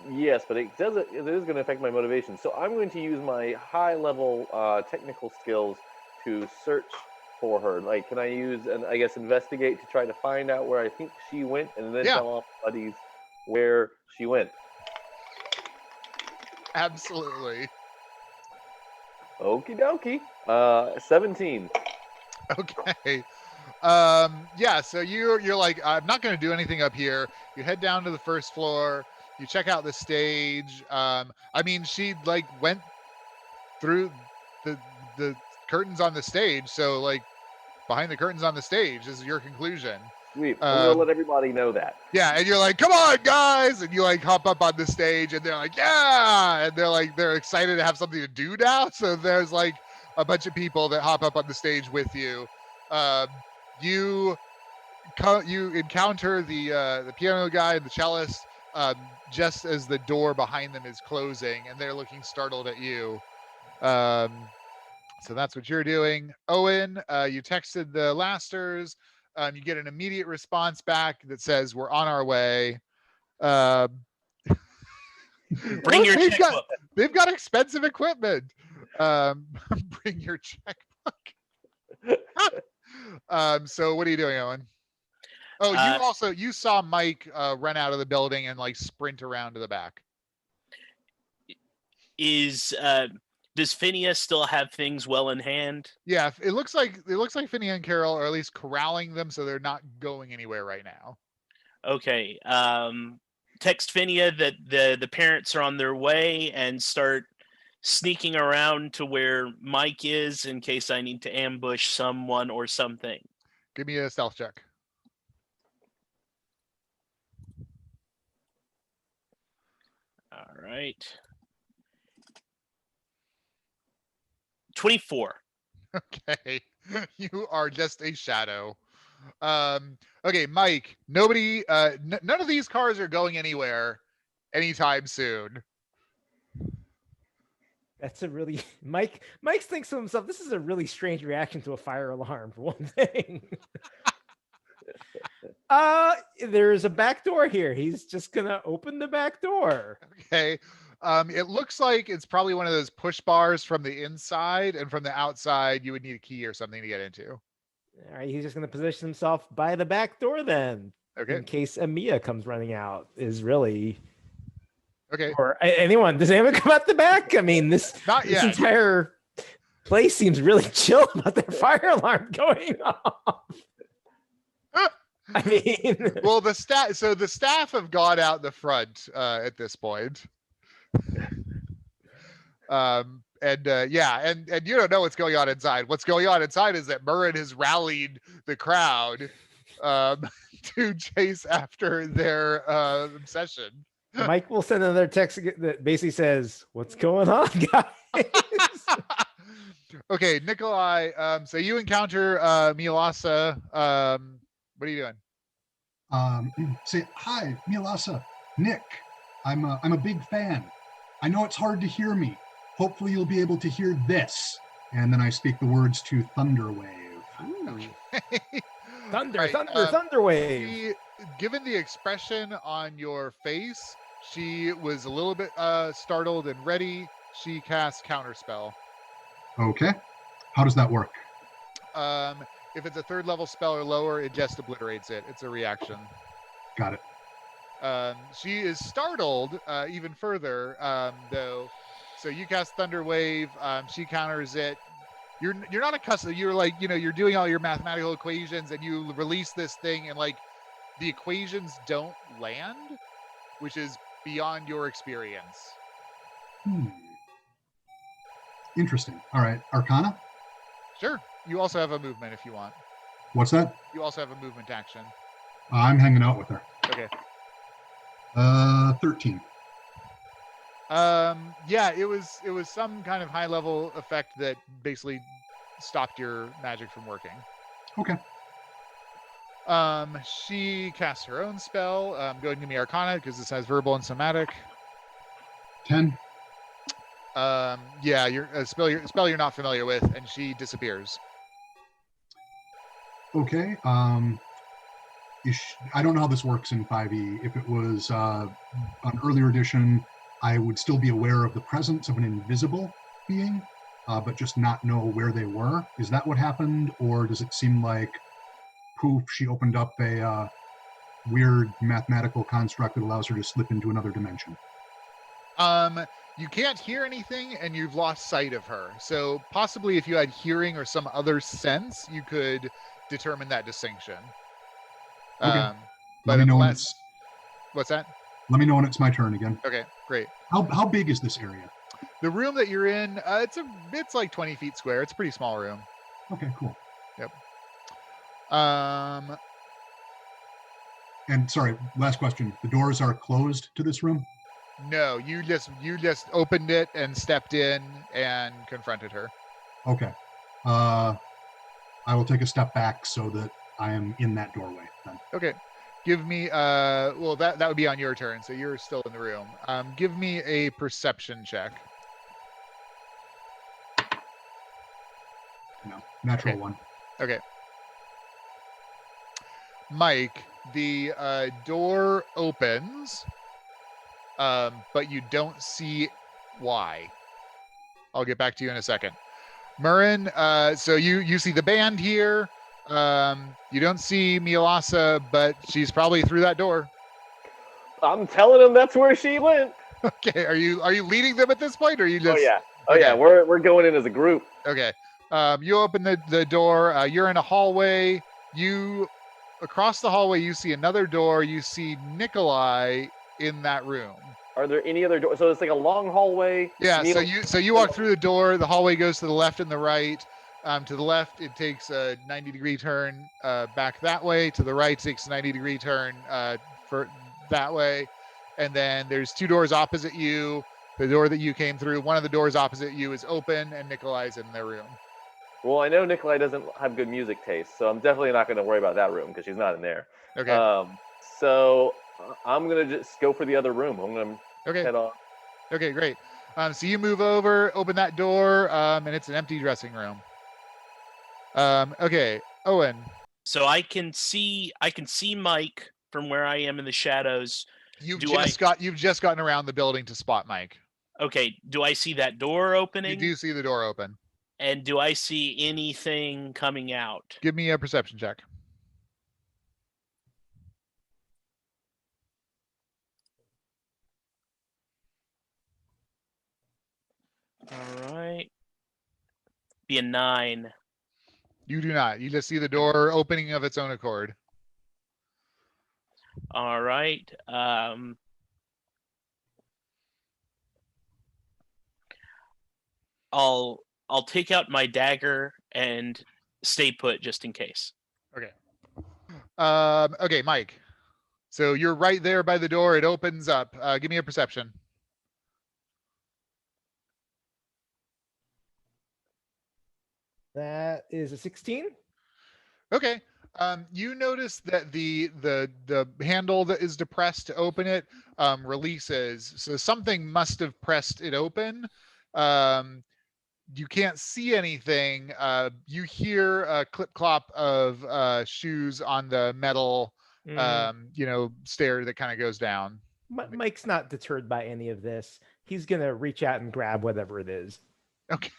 D: Yes, but it is going to affect my motivation. So I'm going to use my high-level technical skills to search for her. Like, can I use, I guess, investigate to try to find out where I think she went, and then tell all my buddies where she went?
A: Absolutely.
D: Okie dokie. 17.
A: Okay. Yeah, so you're like, I'm not going to do anything up here. You head down to the first floor. You check out the stage. I mean, she like went through the curtains on the stage. So like behind the curtains on the stage is your conclusion.
D: Sweet. I'm going to let everybody know that.
A: Yeah. And you're like, come on guys. And you like hop up on the stage and they're like, yeah. And they're excited to have something to do now. So there's like a bunch of people that hop up on the stage with you. You encounter the piano guy and the cellist just as the door behind them is closing, and they're looking startled at you. So that's what you're doing. Owen, you texted the Lasters. You get an immediate response back that says, we're on our way.
B: Bring your checkbook.
A: They've got expensive equipment. Bring your checkbook. So what are you doing, Owen? Oh, you saw Mike run out of the building and like sprint around to the back.
B: Does Finnea still have things well in hand?
A: Yeah, it looks like Finnea and Carol are at least corralling them, so they're not going anywhere right now.
B: Okay. Text Finnea that the parents are on their way and start sneaking around to where Mike is in case I need to ambush someone or something.
A: Give me a stealth check.
B: All right. 24.
A: Okay. You are just a shadow. Okay, Mike, nobody, none of these cars are going anywhere anytime soon.
E: That's a really Mike thinks to himself, this is a really strange reaction to a fire alarm, for one thing. There's a back door here. He's just gonna open the back door.
A: Okay. It looks like it's probably one of those push bars from the inside, and from the outside you would need a key or something to get into.
E: All right, he's just gonna position himself by the back door then.
A: Okay.
E: In case Amia comes running out, is really
A: okay.
E: Or anyone. Does anyone come out the back? I mean, this entire place seems really chill about their fire alarm going off. I mean,
A: well, the staff have gone out the front at this point. And you don't know what's going on inside. What's going on inside is that Mhurren has rallied the crowd to chase after their obsession.
E: Mike will send another text that basically says, "What's going on, guys?"
A: Okay, Nikolai. So you encounter Mialassa. What are you doing?
C: Say hi, Mialassa. Nick. I'm a big fan. I know it's hard to hear me. Hopefully you'll be able to hear this. And then I speak the words to Thunderwave.
A: Okay.
E: Thunderwave.
A: Given the expression on your face, she was a little bit startled and ready. She casts Counterspell.
C: Okay. How does that work?
A: If it's a 3rd level spell or lower, it just obliterates it. It's a reaction.
C: Got it.
A: She is startled even further, though. So you cast Thunder Wave. She counters it. You're not accustomed. You're like, you're doing all your mathematical equations, and you release this thing, and like the equations don't land, which is beyond your experience.
C: Interesting. All right, Arcana.
A: Sure. You also have a movement if you want.
C: What's that?
A: You also have a movement action.
C: I'm hanging out with her.
A: Okay.
C: 13.
A: Yeah, it was some kind of high level effect that basically stopped your magic from working.
C: Okay.
A: She casts her own spell. Go ahead and give me Arcana because this has verbal and somatic.
C: 10.
A: Yeah, a spell you're not familiar with, and she disappears.
C: Okay. I don't know how this works in 5e. If it was an earlier edition, I would still be aware of the presence of an invisible being, but just not know where they were. Is that what happened, or does it seem like, poof, she opened up a weird mathematical construct that allows her to slip into another dimension?
A: You can't hear anything, and you've lost sight of her. So possibly if you had hearing or some other sense, you could determine that distinction.
C: Okay.
A: But unless... What's that?
C: Let me know when it's my turn again.
A: Okay, great.
C: How big is this area?
A: The room that you're in, it's like 20 feet square. It's a pretty small room.
C: Okay, cool.
A: Yep.
C: And sorry, last question. The doors are closed to this room?
A: No, you just opened it and stepped in and confronted her.
C: Okay. I will take a step back so that I am in that doorway then.
A: Okay. Give me well that would be on your turn, so you're still in the room. Give me a perception check.
C: No, natural 1.
A: Okay. Mike, the door opens, but you don't see why. I'll get back to you in a second. Mhurren, so you see the band here. You don't see Mialassa, but she's probably through that door.
D: I'm telling them that's where she went.
A: Okay, are you leading them at this point, or are you just?
D: Oh yeah, we're going in as a group.
A: Okay. You open the door. You're in a hallway. Across the hallway, you see another door. You see Nikolai in that room. Are
D: there any other doors? So it's like a long hallway.
A: Yeah. So you walk through the door. The hallway goes to the left and the right. To the left, it takes a 90-degree turn back that way. To the right, it takes a 90-degree turn for that way. And then there's 2 doors opposite you. The door that you came through, one of the doors opposite you is open, and Nikolai's in their room.
D: Well, I know Nikolai doesn't have good music taste, so I'm definitely not going to worry about that room because she's not in there.
A: Okay.
D: So I'm going to just go for the other room. I'm going to head on.
A: Okay, great. So you move over, open that door, and it's an empty dressing room. Okay, Owen.
B: So I can see Mike from where I am in the shadows.
A: You've just gotten around the building to spot Mike.
B: Okay, do I see that door opening?
A: You do see the door open.
B: And do I see anything coming out?
A: Give me a perception check.
B: All right. Be a 9.
A: You do not. You just see the door opening of its own accord.
B: All right. I'll take out my dagger and stay put just in case.
A: Okay. Okay, Mike. So you're right there by the door. It opens up. Give me a perception.
E: That is a 16.
A: Okay. You notice that the handle that is depressed to open it releases. So something must have pressed it open. You can't see anything. You hear a clip clop of shoes on the metal, stair that kind of goes down.
E: Mike's not deterred by any of this. He's gonna reach out and grab whatever it is.
A: Okay.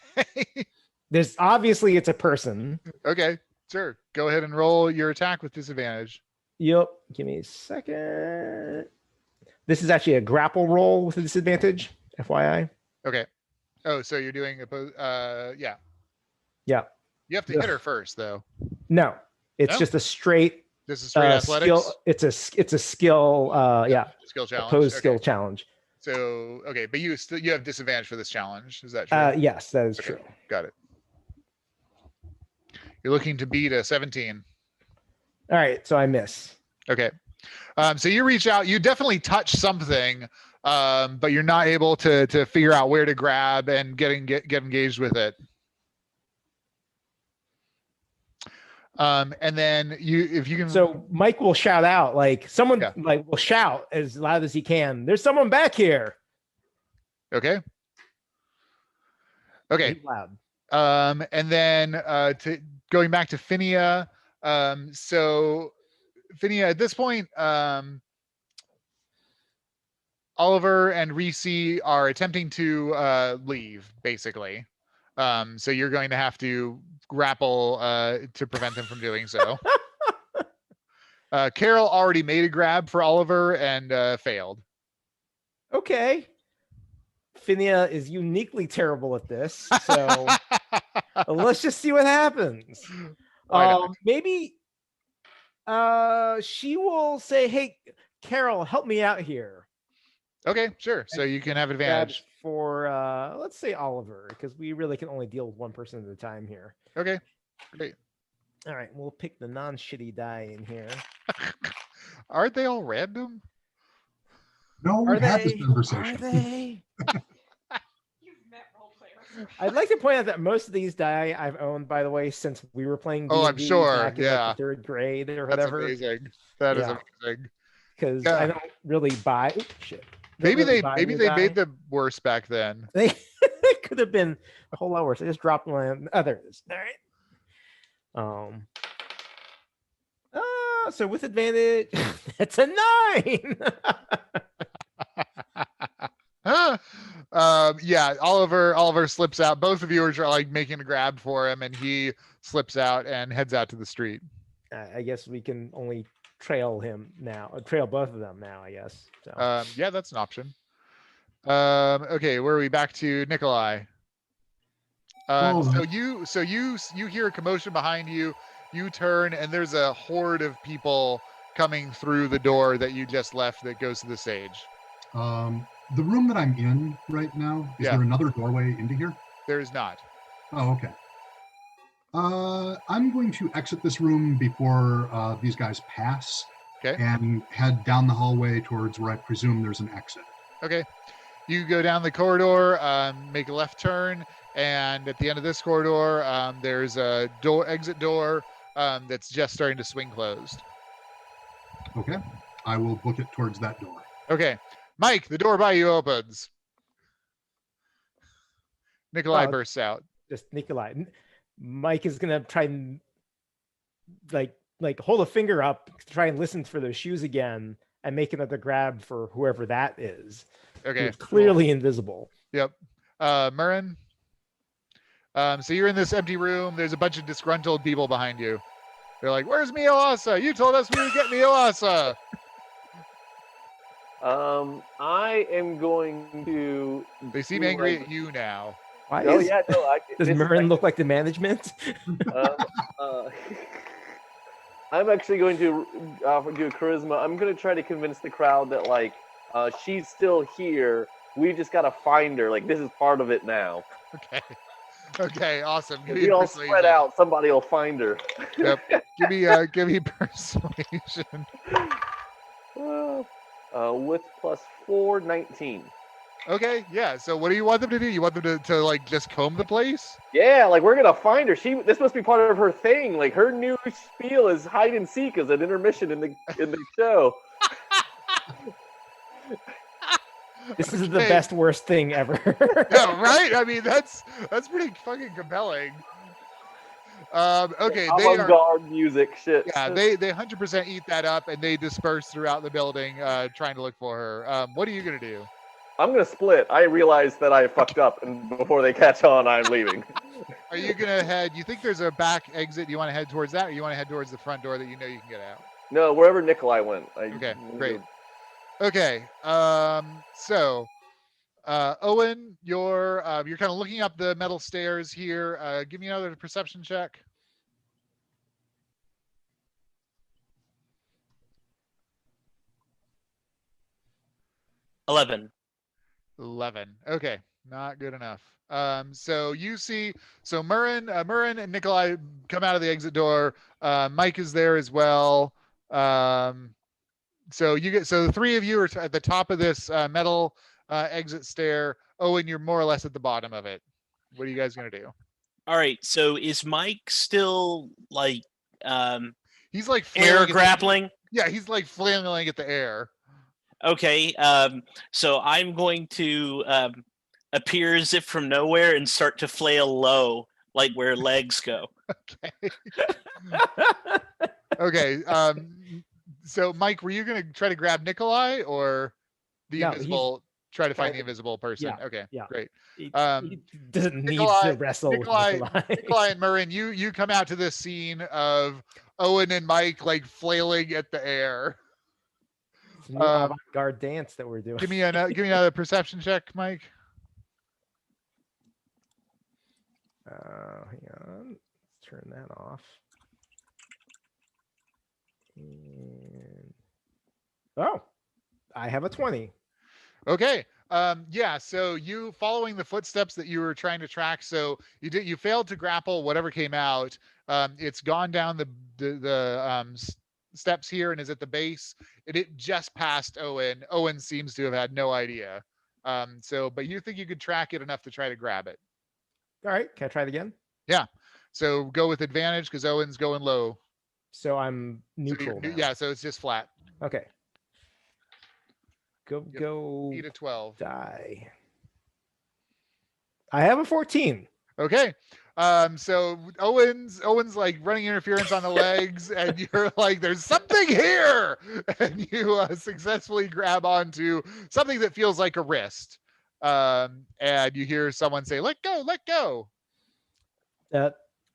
E: There's obviously it's a person.
A: Okay, sure. Go ahead and roll your attack with disadvantage.
E: Yep. Give me a second. This is actually a grapple roll with a disadvantage, FYI.
A: Okay. Oh, so you're doing yeah.
E: Yeah.
A: You have to hit her first, though.
E: No, it's just a straight.
A: This is straight athletics.
E: Skill, it's a skill.
A: Skill challenge.
E: Opposed skill challenge.
A: So okay, but you have disadvantage for this challenge. Is that true?
E: Yes, that is true.
A: Got it. You're looking to beat a 17.
E: All right, so I miss.
A: Okay. So you reach out. You definitely touch something, but you're not able to figure out where to grab and get engaged with it. And then if you can.
E: So Mike will shout out, like someone
A: Yeah.
E: like will shout as loud as he can. There's someone back here.
A: Okay. Okay.
E: He's loud.
A: And then going back to Finnea. So Finnea, at this point, Oliver and Reese are attempting to leave, basically. So you're going to have to grapple to prevent them from doing so. Carol already made a grab for Oliver and failed.
E: Okay. Finnea is uniquely terrible at this, so let's just see what happens. Maybe she will say, "Hey, Carol, help me out here."
A: Okay, sure. So you can have advantage
E: for let's say Oliver, because we really can only deal with one person at a time here.
A: Okay, great.
E: All right, we'll pick the non-shitty die in here.
A: Aren't they all random?
C: No, we had this conversation.
E: Are they? I'd like to point out that most of these die I've owned, by the way, since we were playing D&D
A: I'm sure.
E: back in like the 3rd grade or whatever.
A: That's amazing. That is amazing.
E: Because I don't really buy. Oops, shit.
A: Maybe they made them worse back then.
E: They could have been a whole lot worse. I just dropped one. Oh, there it is. All right. So with advantage, that's a 9.
A: Yeah, Oliver slips out. Both of you are like making a grab for him, and he slips out and heads out to the street.
E: I guess we can only trail him now. Trail both of them now, I guess. So.
A: Yeah, that's an option. Okay, where are we? Back to Nikolai. So you hear a commotion behind you. You turn, and there's a horde of people coming through the door that you just left that goes to the stage.
C: The room that I'm in right now, is there another doorway into here?
A: There is not.
C: Oh, okay. I'm going to exit this room before these guys pass.
A: Okay.
C: And head down the hallway towards where I presume there's an exit.
A: Okay. You go down the corridor, make a left turn, and at the end of this corridor, there's a exit door that's just starting to swing closed.
C: Okay. I will book it towards that door.
A: Okay. Mike, the door by you opens. Nikolai bursts out.
E: Just Nikolai. Mike is gonna try and like hold a finger up to try and listen for those shoes again and make another grab for whoever that is.
A: Okay.
E: Who's clearly invisible.
A: Yep. Mhurren. So you're in this empty room. There's a bunch of disgruntled people behind you. They're like, "Where's Mialassa? You told us we would get Mialassa."
D: I am going to.
A: They seem angry at you now.
E: Why
D: does
E: Mhurren look like the management?
D: I'm actually going to do a charisma. I'm going to try to convince the crowd that like she's still here. We just got to find her. Like this is part of it now.
A: Okay. Okay. Awesome.
D: If we all spread out, somebody will find her.
A: Yep. Give me persuasion.
D: With +4, 19.
A: Okay, yeah. So what do you want them to do? You want them to like just comb the place?
D: Yeah, like we're gonna find her. This must be part of her thing. Like her new spiel is hide and seek as an intermission in the show.
E: This is the best worst thing ever.
A: Yeah, right. I mean, that's pretty fucking compelling. Okay,
D: avant-garde music shit.
A: Yeah, they 100% eat that up and they disperse throughout the building, trying to look for her. What are you gonna do?
D: I'm gonna split. I realize that I fucked up, and before they catch on, I'm leaving.
A: Are you gonna head? You think there's a back exit? Do you want to head towards that, or you want to head towards the front door that you know you can get out?
D: No, wherever Nikolai went.
A: Okay, great. Okay, so Owen, you're kind of looking up the metal stairs here. Give me another perception check.
B: $11.
A: 11. Okay, not good enough. So you see, Mhurren and Nikolai come out of the exit door. Mike is there as well. So the three of you are at the top of this metal exit stair. Owen, you're more or less at the bottom of it. What are you guys gonna do?
B: All right. So is Mike still like
A: He's like
B: air
A: flailing
B: grappling.
A: Yeah, he's like flailing at the air.
B: Okay, so I'm going to appear as if from nowhere and start to flail low, like where legs go.
A: Okay. Okay. So Mike, were you gonna try to grab Nikolai or the
E: No,
A: invisible? Try to find the
E: trying to-
A: invisible person.
E: yeah,
A: Okay,
E: yeah.
A: great.
E: He
A: Um,
E: doesn't need
A: Nikolai-
E: to wrestle
A: Nikolai,
E: with Nikolai.
A: Nikolai and Mhurren, you come out to this scene of Owen and Mike like flailing at the air.
E: It's a new avant-garde dance that we're doing.
A: Give me another perception check, Mike.
E: Hang on. Let's turn that off. And... Oh, I have a 20.
A: Okay. Yeah, so you following the footsteps that you were trying to track. So you failed to grapple whatever came out. It's gone down the steps here and is at the base. It just passed Owen. Owen seems to have had no idea. But you think you could track it enough to try to grab it.
E: All right, can I try it again?
A: Yeah. So go with advantage because Owen's going low.
E: So I'm neutral now.
A: Yeah, so it's just flat.
E: Okay. Go.
A: 8 to 12.
E: Die. I have a 14.
A: Okay. So Owen's like running interference on the legs, and you're like, "There's something here," and you successfully grab onto something that feels like a wrist. And you hear someone say, "Let go, let go."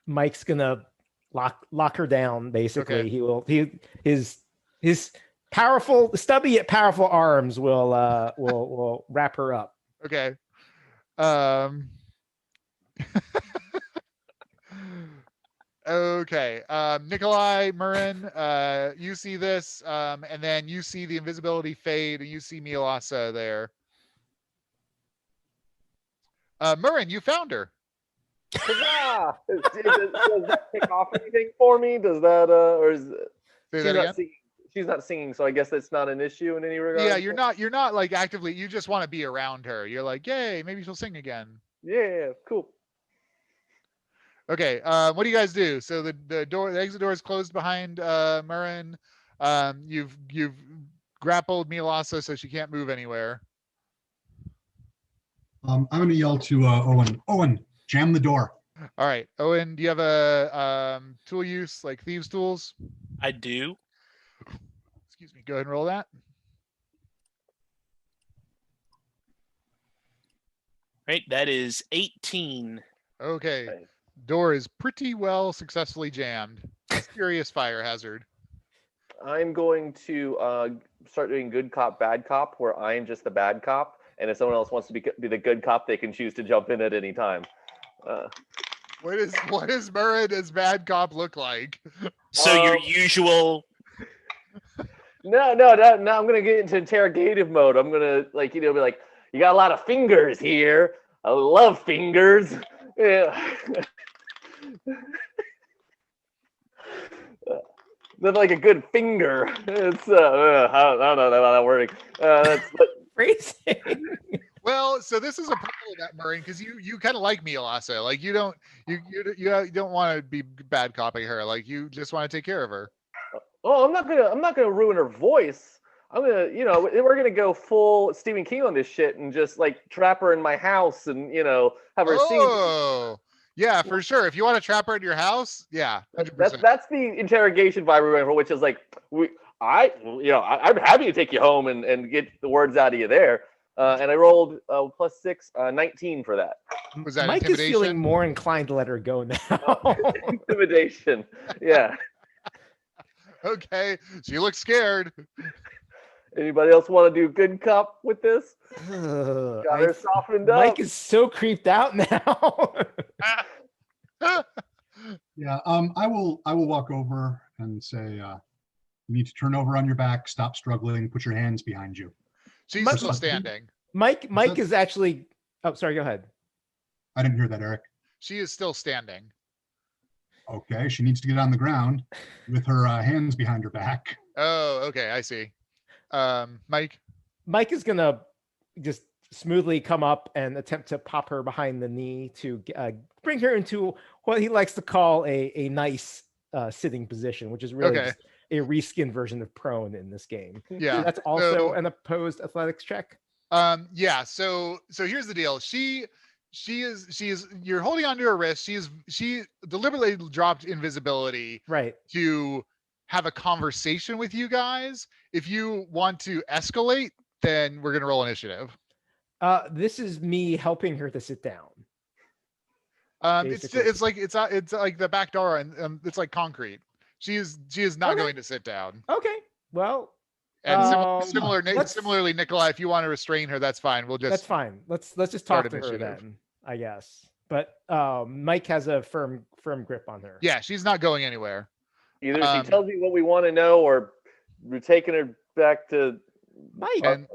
E: Mike's gonna lock her down. Basically,
A: Okay.
E: His powerful, stubby yet powerful arms will wrap her up.
A: Okay. Okay. Nikolai, Mhurren, you see this, and then you see the invisibility fade, and you see Mialassa there. Mhurren, you found her.
D: Huzzah! Does that pick off anything for me? Does that, or is she's not singing, so I guess that's not an issue in any regard.
A: Yeah, you're not like actively. You just want to be around her. You're like, yay, maybe she'll sing again.
D: Yeah, cool.
A: Okay, what do you guys do? So the exit door is closed behind Mhurren. You've grappled Mialassa so she can't move anywhere.
C: I'm going to yell to Owen. Owen, jam the door.
A: All right, Owen, do you have a tool use like thieves' tools?
B: I do.
A: Excuse me. Go ahead and roll that.
B: Right, that is 18.
A: Okay.
D: Nice.
A: Door is pretty well successfully jammed. Serious fire hazard.
D: I'm going to start doing good cop, bad cop, where I'm just the bad cop, and if someone else wants to be the good cop, they can choose to jump in at any time.
A: What does Mhurren as bad cop look like?
B: So your usual.
D: No, I'm gonna get into interrogative mode. I'm gonna be like, you got a lot of fingers here. I love fingers. Yeah. That's like a good finger. It's I don't know about that wording. That's
E: Phrasing.
A: Well, so this is a problem about Mhurren because you kind of like Mialassa. Like you don't want to be bad copying her. Like you just want to take care of her.
D: Oh, I'm not gonna ruin her voice. I'm gonna, we're gonna go full Stephen King on this shit and just like trap her in my house and have her sing.
A: Oh, yeah, for sure. If you want to trap her in your house, yeah, 100%.
D: That's the interrogation vibe we're going for, which is like I'm happy to take you home and get the words out of you there. And I rolled +6, 19 for that.
A: Was that
E: Mike is feeling more inclined to let her go now.
D: Intimidation, yeah.
A: Okay, she looks scared.
D: Anybody else want to do good cop with this? Got her softened up.
E: Mike is so creeped out now.
C: Yeah, I will walk over and say, you need to turn over on your back, stop struggling, put your hands behind you.
A: She's still standing.
E: Mike is actually. Oh, sorry. Go ahead.
C: I didn't hear that, Erik.
A: She is still standing.
C: Okay, she needs to get on the ground with her hands behind her back.
A: Oh, okay, I see. Mike
E: is gonna just smoothly come up and attempt to pop her behind the knee to bring her into what he likes to call a nice sitting position, which is really
A: Okay.
E: just a reskin version of prone in this game.
A: Yeah.
E: That's also
A: So-
E: an opposed athletics check.
A: Yeah. So here's the deal. She is. You're holding onto her wrist. She deliberately dropped invisibility
E: Right.
A: to have a conversation with you guys. If you want to escalate, then we're gonna roll initiative.
E: This is me helping her to sit down.
A: It's
E: Basically.
A: it's like the back door, and it's like concrete. She is not
E: Okay.
A: going to sit down.
E: Okay. Well,
A: And
E: let's-
A: similarly, Nikolai, if you want to restrain her, that's fine. We'll just
E: that's fine. Let's just
A: start
E: talk to her
A: initiative.
E: then, I guess. But Mike has a firm grip on her.
A: Yeah, she's not going anywhere.
D: Either she tells me what we want to know, or we're taking her back to
E: Mike.
A: And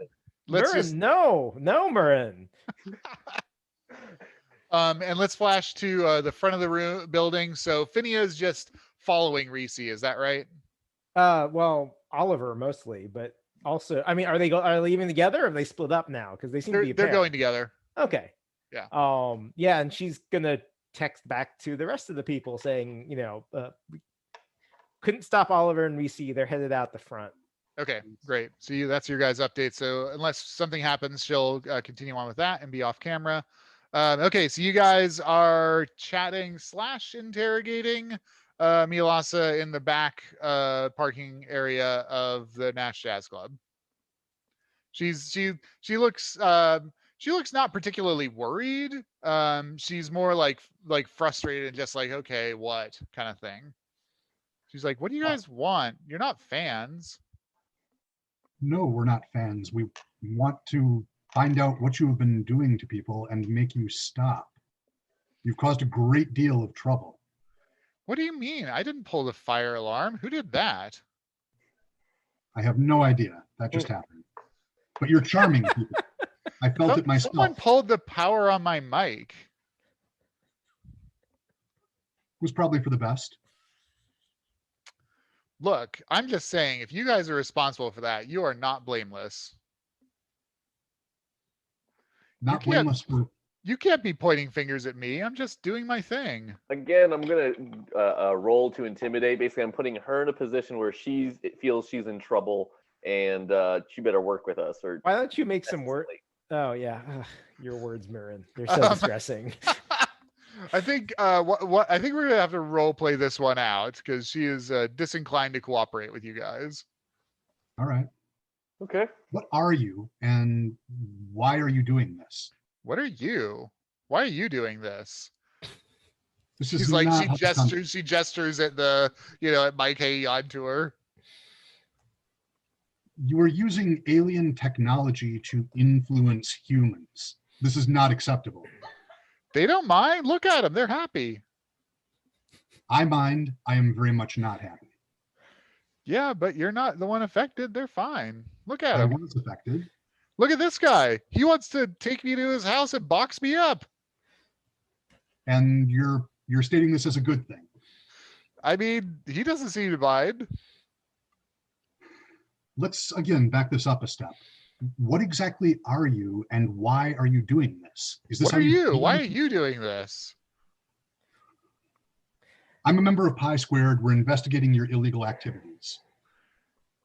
A: let's
E: Mhurren,
A: just
E: no, Mhurren.
A: and let's flash to the front of the room building. So Finnea is just following Reese. Is that right?
E: Well, Oliver mostly, but also, I mean, are they leaving together, or have they split up now? Because they seem to be a
A: They're
E: pair.
A: going together.
E: Okay.
A: Yeah.
E: Yeah, and she's gonna text back to the rest of the people saying, we couldn't stop Oliver and Reese. They're headed out the front.
A: Okay, great. So that's your guys' update. So unless something happens, she'll continue on with that and be off camera. Okay, so you guys are chatting / interrogating Mialassa in the back parking area of the Nash Jazz Club. She looks not particularly worried. She's more like frustrated and just like, okay, what kind of thing. She's like, what do you guys want? You're not fans.
C: No, we're not fans. We want to find out what you have been doing to people and make you stop. You've caused a great deal of trouble.
A: What do you mean? I didn't pull the fire alarm. Who did that?
C: I have no idea. That just happened. But you're charming people. I felt it myself.
A: Someone pulled the power on my mic.
C: It was probably for the best.
A: Look, I'm just saying, if you guys are responsible for that, you are not blameless.
C: Not
A: You can't-
C: blameless for.
A: You can't be pointing fingers at me. I'm just doing my thing.
D: Again, I'm gonna roll to intimidate. Basically, I'm putting her in a position where it feels she's in trouble, and she better work with us. Or
E: Why don't you make some work? Oh yeah, ugh, your words, Mhurren. They're so distressing.
A: I think I think we're gonna have to role play this one out because she is disinclined to cooperate with you guys.
C: All right.
D: Okay.
C: What are you, and why are you doing this?
A: What are you? Why are you doing this?
C: This is
A: She's like
C: not how this comes-
A: she gestures at the at Mike Hay on tour.
C: You are using alien technology to influence humans. This is not acceptable.
A: They don't mind. Look at them. They're happy.
C: I mind. I am very much not happy.
A: Yeah, but you're not the one affected. They're fine. Look at
C: I
A: him.
C: was affected.
A: Look at this guy. He wants to take me to his house and box me up.
C: And you're stating this as a good thing.
A: I mean, he doesn't seem to mind.
C: Let's again back this up a step. What exactly are you, and why are you doing this? Is this
A: What
C: how
A: are you?
C: feel?
A: Why are you doing this?
C: I'm a member of Pi Squared. We're investigating your illegal activities.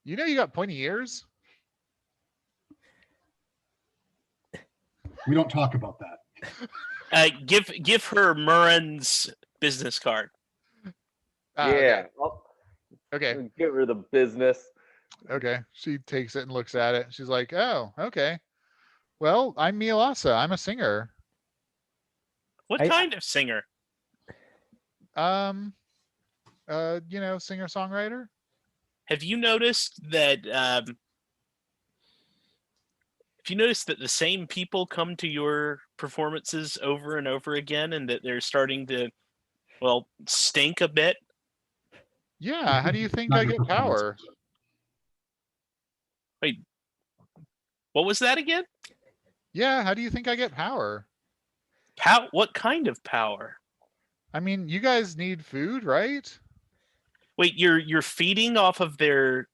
A: You know you got pointy ears?
C: We don't talk about that.
B: Give her Murren's business card.
D: Yeah.
A: Okay.
D: I'll give her the business.
A: Okay. She takes it and looks at it. She's like, oh, okay. Well, I'm Mialassa. I'm a singer.
B: What
E: I-
B: kind of singer?
A: Singer-songwriter.
B: Have you noticed that? If you notice that the same people come to your performances over and over again, and that they're starting to, stink a bit.
A: Yeah. How do you think
C: Not
A: I
C: your
A: get
C: performance.
A: power?
B: What was that again?
A: Yeah. How do you think I get power?
B: What kind of power?
A: I mean, you guys need food, right?
B: Wait, you're feeding off of their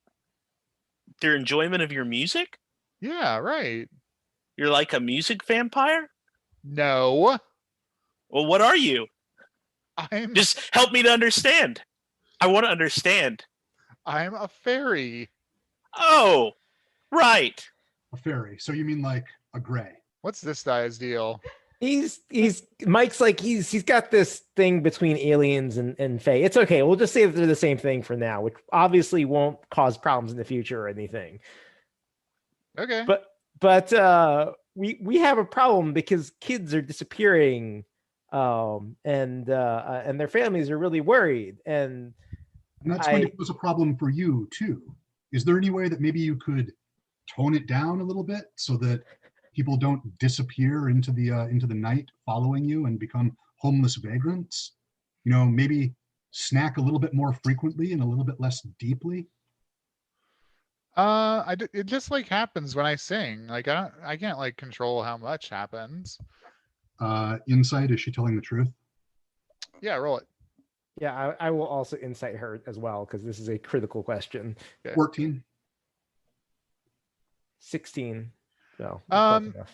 B: enjoyment of your music?
A: Yeah, right.
B: You're like a music vampire?
A: No.
B: Well, what are you?
A: I'm
B: Just help me to understand. I want to understand.
A: I'm a fairy.
B: Oh, right.
C: A fairy. So you mean like a gray?
A: What's this guy's deal?
E: He's Mike's like he's got this thing between aliens and Fae. It's okay. We'll just say that they're the same thing for now, which obviously won't cause problems in the future or anything.
A: Okay.
E: But we have a problem because kids are disappearing, and their families are really worried. And
C: that's going to cause a problem for you too. Is there any way that maybe you could tone it down a little bit so that people don't disappear into the night following you and become homeless vagrants? You know, maybe snack a little bit more frequently and a little bit less deeply.
A: It just like happens when I sing. Like I can't like control how much happens.
C: Insight, is she telling the truth?
A: Yeah, roll it.
E: Yeah, I will also insight her as well because this is a critical question.
A: Okay.
C: 14.
E: 16. So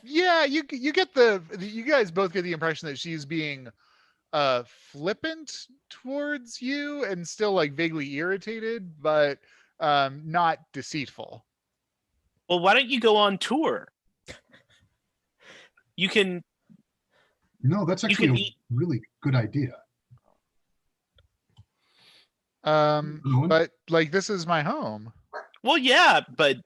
A: yeah, you get you guys both get the impression that she's being flippant towards you and still like vaguely irritated, but not deceitful.
B: Well, why don't you go on tour? You can.
C: No, that's actually a really good idea.
A: But like this is my home.
B: Well, yeah, but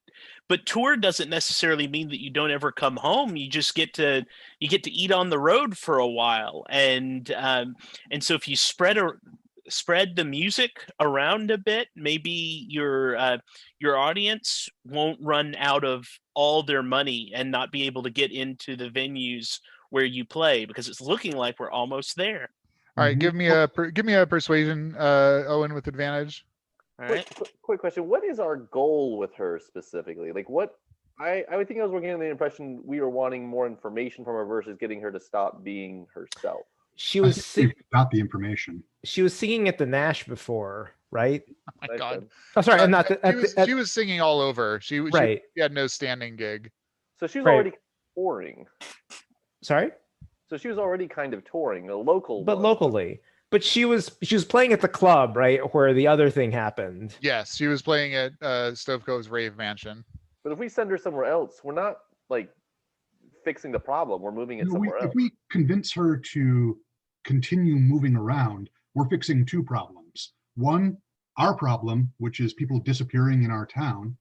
B: tour doesn't necessarily mean that you don't ever come home. You just get to eat on the road for a while, and so if you spread the music around a bit, maybe your audience won't run out of all their money and not be able to get into the venues where you play because it's looking like we're almost there.
A: All right, give me a persuasion, Owen, with advantage.
B: All right.
D: Quick question: what is our goal with her specifically? Like, what I would think I was working on the impression we were wanting more information from her versus getting her to stop being herself.
E: She was
C: got the information.
E: She was singing at the Nash before, right?
A: Oh my God!
E: Oh, sorry, I'm not.
A: She was singing all over. She had no standing gig.
D: So she was already touring.
E: Sorry.
D: So she was already kind of touring, locally.
E: But she was playing at the club, right, where the other thing happened.
A: Yes, she was playing at Stove Cove's Rave Mansion.
D: But if we send her somewhere else, we're not like fixing the problem. We're moving it somewhere else.
C: If we convince her to continue moving around, we're fixing two problems. One, our problem, which is people disappearing in our town,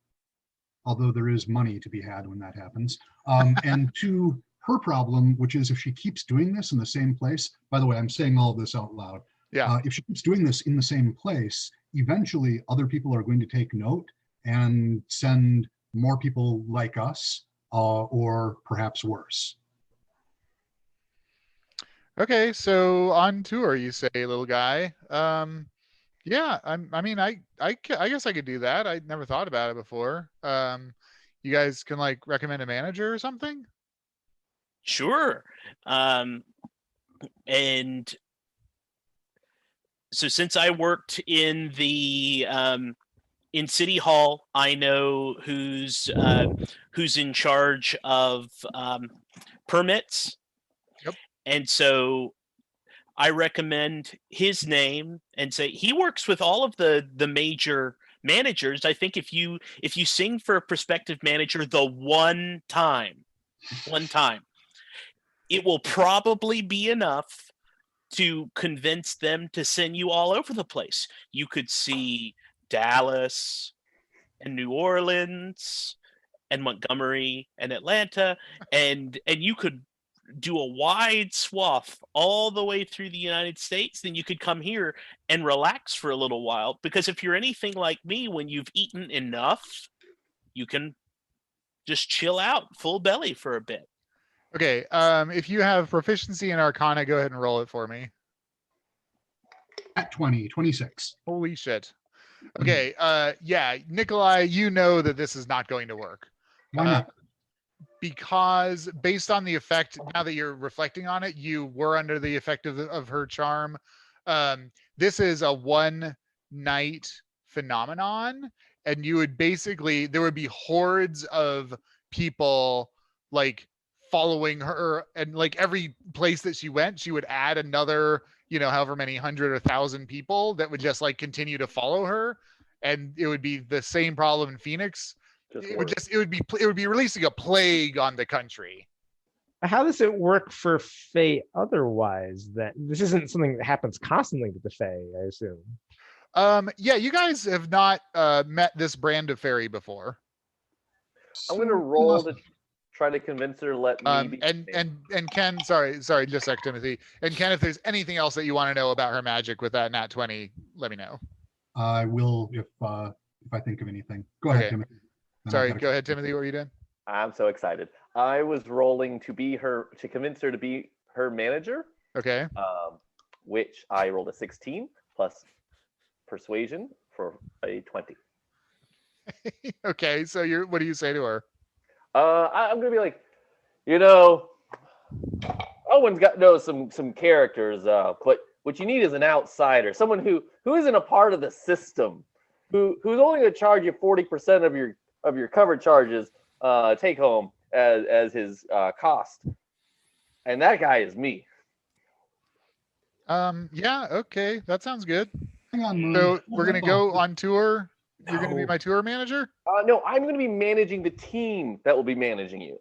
C: although there is money to be had when that happens. And two, her problem, which is if she keeps doing this in the same place, by the way, I'm saying all this out loud.
A: Yeah.
C: If she keeps doing this in the same place, eventually other people are going to take note and send more people like us, or perhaps worse.
A: Okay, so on tour, you say, little guy. Yeah, I guess I could do that. I never thought about it before. You guys can like recommend a manager or something?
B: Sure. And so since I worked in the in City Hall, I know who's in charge of permits.
A: Yep.
B: And so I recommend his name and say he works with all of the major managers. I think if you sing for a prospective manager the one time, it will probably be enough to convince them to send you all over the place. You could see Dallas and New Orleans and Montgomery and Atlanta, and you could do a wide swath all the way through the United States. Then you could come here and relax for a little while, because if you're anything like me, when you've eaten enough, you can just chill out full belly for a bit.
A: Okay, if you have proficiency in Arcana, go ahead and roll it for me.
C: At 26.
A: Holy shit. Okay, yeah, Nikolai, you know that this is not going to work.
C: Why not?
A: Because based on the effect, now that you're reflecting on it, you were under the effect of her charm. This is a one-night phenomenon, and you would basically, there would be hordes of people like following her, and like every place that she went, she would add another, however many 100 or 1,000 people that would just like continue to follow her, and it would be the same problem in Phoenix. It would be releasing a plague on the country.
E: How does it work for Fae otherwise? That this isn't something that happens constantly with the Fae, I assume.
A: Yeah, you guys have not met this brand of fairy before.
D: I'm going to roll to try to convince her to let me be.
A: And Ken, sorry, just a sec, Timothy. And Ken, if there's anything else that you want to know about her magic with that nat 20, let me know.
C: I will if I think of anything. Go ahead, Timothy.
A: Sorry, go ahead, Timothy. What were you doing?
D: I'm so excited. I was rolling to convince her to be her manager.
A: Okay.
D: Which I rolled a 16 plus persuasion for a 20.
A: Okay, so what do you say to her?
D: I'm gonna be like, Owen's knows some characters, but what you need is an outsider, someone who isn't a part of the system, who's only gonna charge you 40% of your cover charges, take home as his cost, and that guy is me.
A: Yeah, okay, that sounds good.
C: Hang on,
A: so we're gonna go on tour. You're going to be my tour manager?
D: No, I'm going to be managing the team that will be managing you.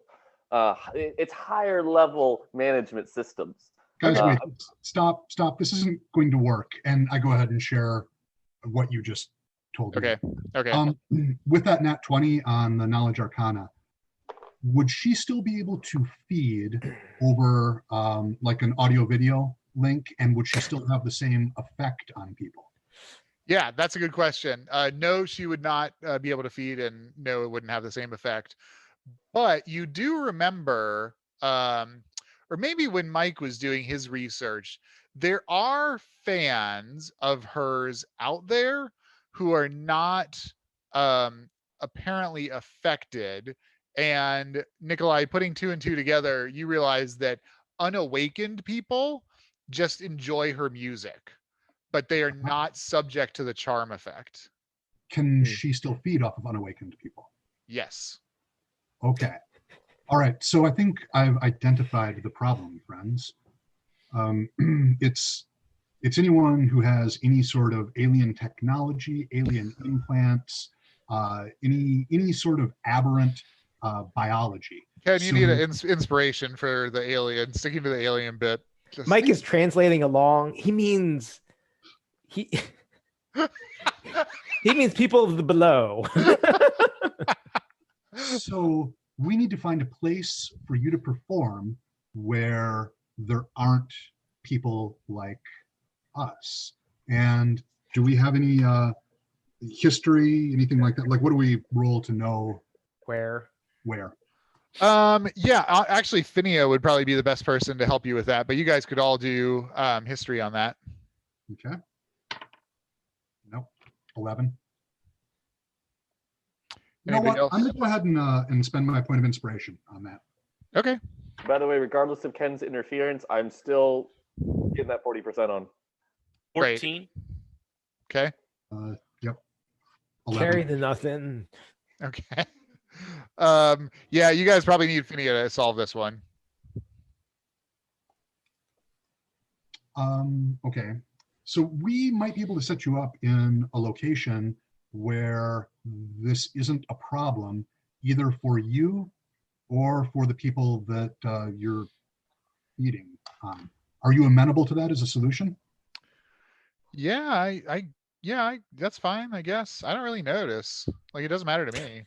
D: It's higher level management systems.
C: Guys, wait, stop. This isn't going to work. And I go ahead and share what you just told me.
A: Okay.
C: With that nat 20 on the Knowledge Arcana, would she still be able to feed over like an audio video link? And would she still have the same effect on people?
A: Yeah, that's a good question. No, she would not be able to feed, and no, it wouldn't have the same effect. But you do remember, or maybe when Mike was doing his research, there are fans of hers out there who are not apparently affected. And Nikolai, putting 2 and 2 together, you realize that unawakened people just enjoy her music, but they are not subject to the charm effect.
C: Can she still feed off of unawakened people?
A: Yes.
C: Okay. All right. So I think I've identified the problem, friends. It's anyone who has any sort of alien technology, alien implants, any sort of aberrant biology.
A: Ken, you need an inspiration for the alien, sticking to the alien bit.
E: Mike is translating along. He means he means people of the below.
C: So we need to find a place for you to perform where there aren't people like us. And do we have any history, anything like that? Like, what do we roll to know
E: where?
A: Yeah, actually Finnea would probably be the best person to help you with that, but you guys could all do history on that.
C: Okay. Nope. 11. You know what? I'm going to go ahead and spend my point of inspiration on that.
A: Okay.
D: By the way, regardless of Ken's interference, I'm still getting that 40% on.
B: 14.
A: Okay.
C: Yep.
E: 11. Carry the nothing.
A: Okay. Yeah, you guys probably need Finnea to solve this one.
C: Okay. So we might be able to set you up in a location where this isn't a problem, either for you or for the people that you're feeding on. Are you amenable to that as a solution?
A: Yeah, I that's fine, I guess. I don't really notice. Like, it doesn't matter to me.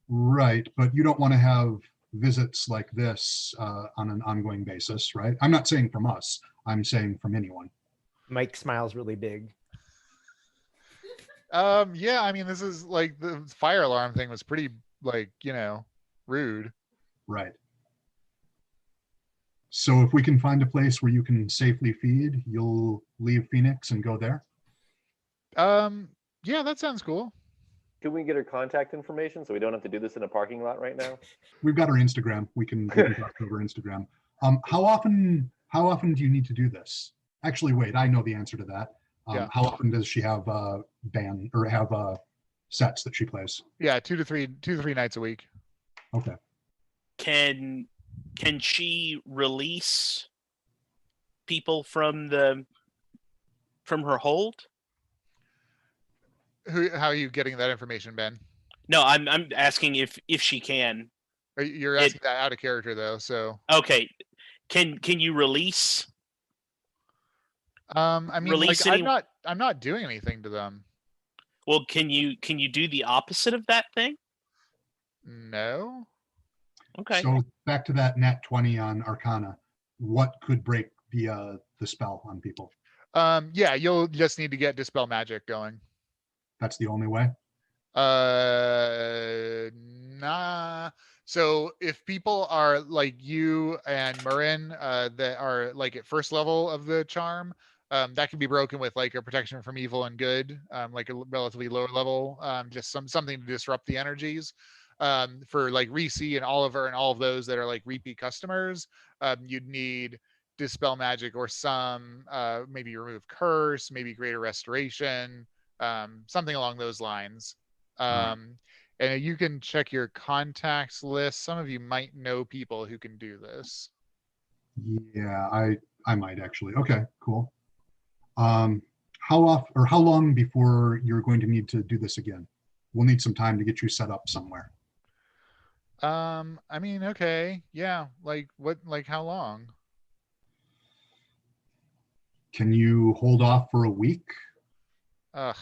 C: Right, but you don't want to have visits like this on an ongoing basis, right? I'm not saying from us. I'm saying from anyone.
E: Mike smiles really big.
A: Yeah, I mean, this is like the fire alarm thing was pretty, like, rude.
C: Right. So if we can find a place where you can safely feed, you'll leave Phoenix and go there?
A: Yeah, that sounds cool.
D: Can we get her contact information so we don't have to do this in a parking lot right now?
C: We've got her Instagram. We can talk over Instagram. How often do you need to do this? Actually, wait, I know the answer to that.
A: Yeah.
C: How often does she have sets that she plays?
A: Yeah, 2 to 3 nights a week.
C: Okay.
B: Can can she release people from her hold?
A: How are you getting that information, Ben?
B: No, I'm asking if she can.
A: You're asking that out of character though, so
B: okay. Can you release?
A: I mean,
B: release
A: like I'm not doing anything to them.
B: Well, can you do the opposite of that thing?
A: No.
B: Okay.
C: So back to that nat 20 on Arcana. What could break the spell on people?
A: Yeah, you'll just need to get Dispel Magic going.
C: That's the only way?
A: Nah. So if people are like you and Mhurren, that are like at first level of the charm, that can be broken with like a protection from evil and good, like a relatively lower level, just something to disrupt the energies. For like Reese and Oliver and all of those that are like repeat customers, you'd need Dispel Magic or some maybe remove curse, maybe greater restoration, something along those lines. And you can check your contacts list. Some of you might know people who can do this.
C: Yeah, I might actually. Okay, cool. How long before you're going to need to do this again? We'll need some time to get you set up somewhere.
A: I mean, okay, yeah. Like what? Like how long?
C: Can you hold off for a week?
A: Ugh,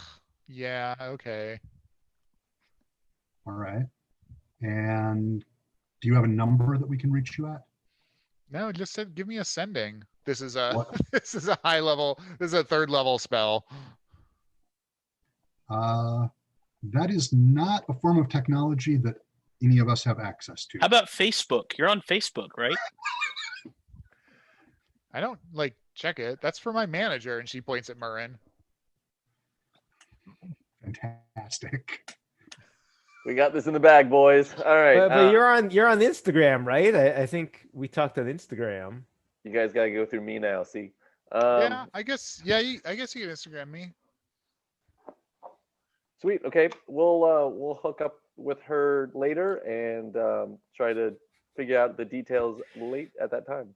A: yeah, okay.
C: All right. And do you have a number that we can reach you at?
A: No, just give me ascending. This is a
C: What?
A: this is a high level. This is a third level spell.
C: That is not a form of technology that any of us have access to.
B: How about Facebook? You're on Facebook, right?
A: I don't like check it. That's for my manager, and she points at Mhurren.
C: Fantastic.
D: We got this in the bag, boys. All right.
E: But you're on Instagram, right? I think we talked on Instagram.
D: You guys gotta go through me now. See.
A: Yeah, I guess. Yeah, I guess you can Instagram me.
D: Sweet. Okay, we'll hook up with her later and try to figure out the details late at that time.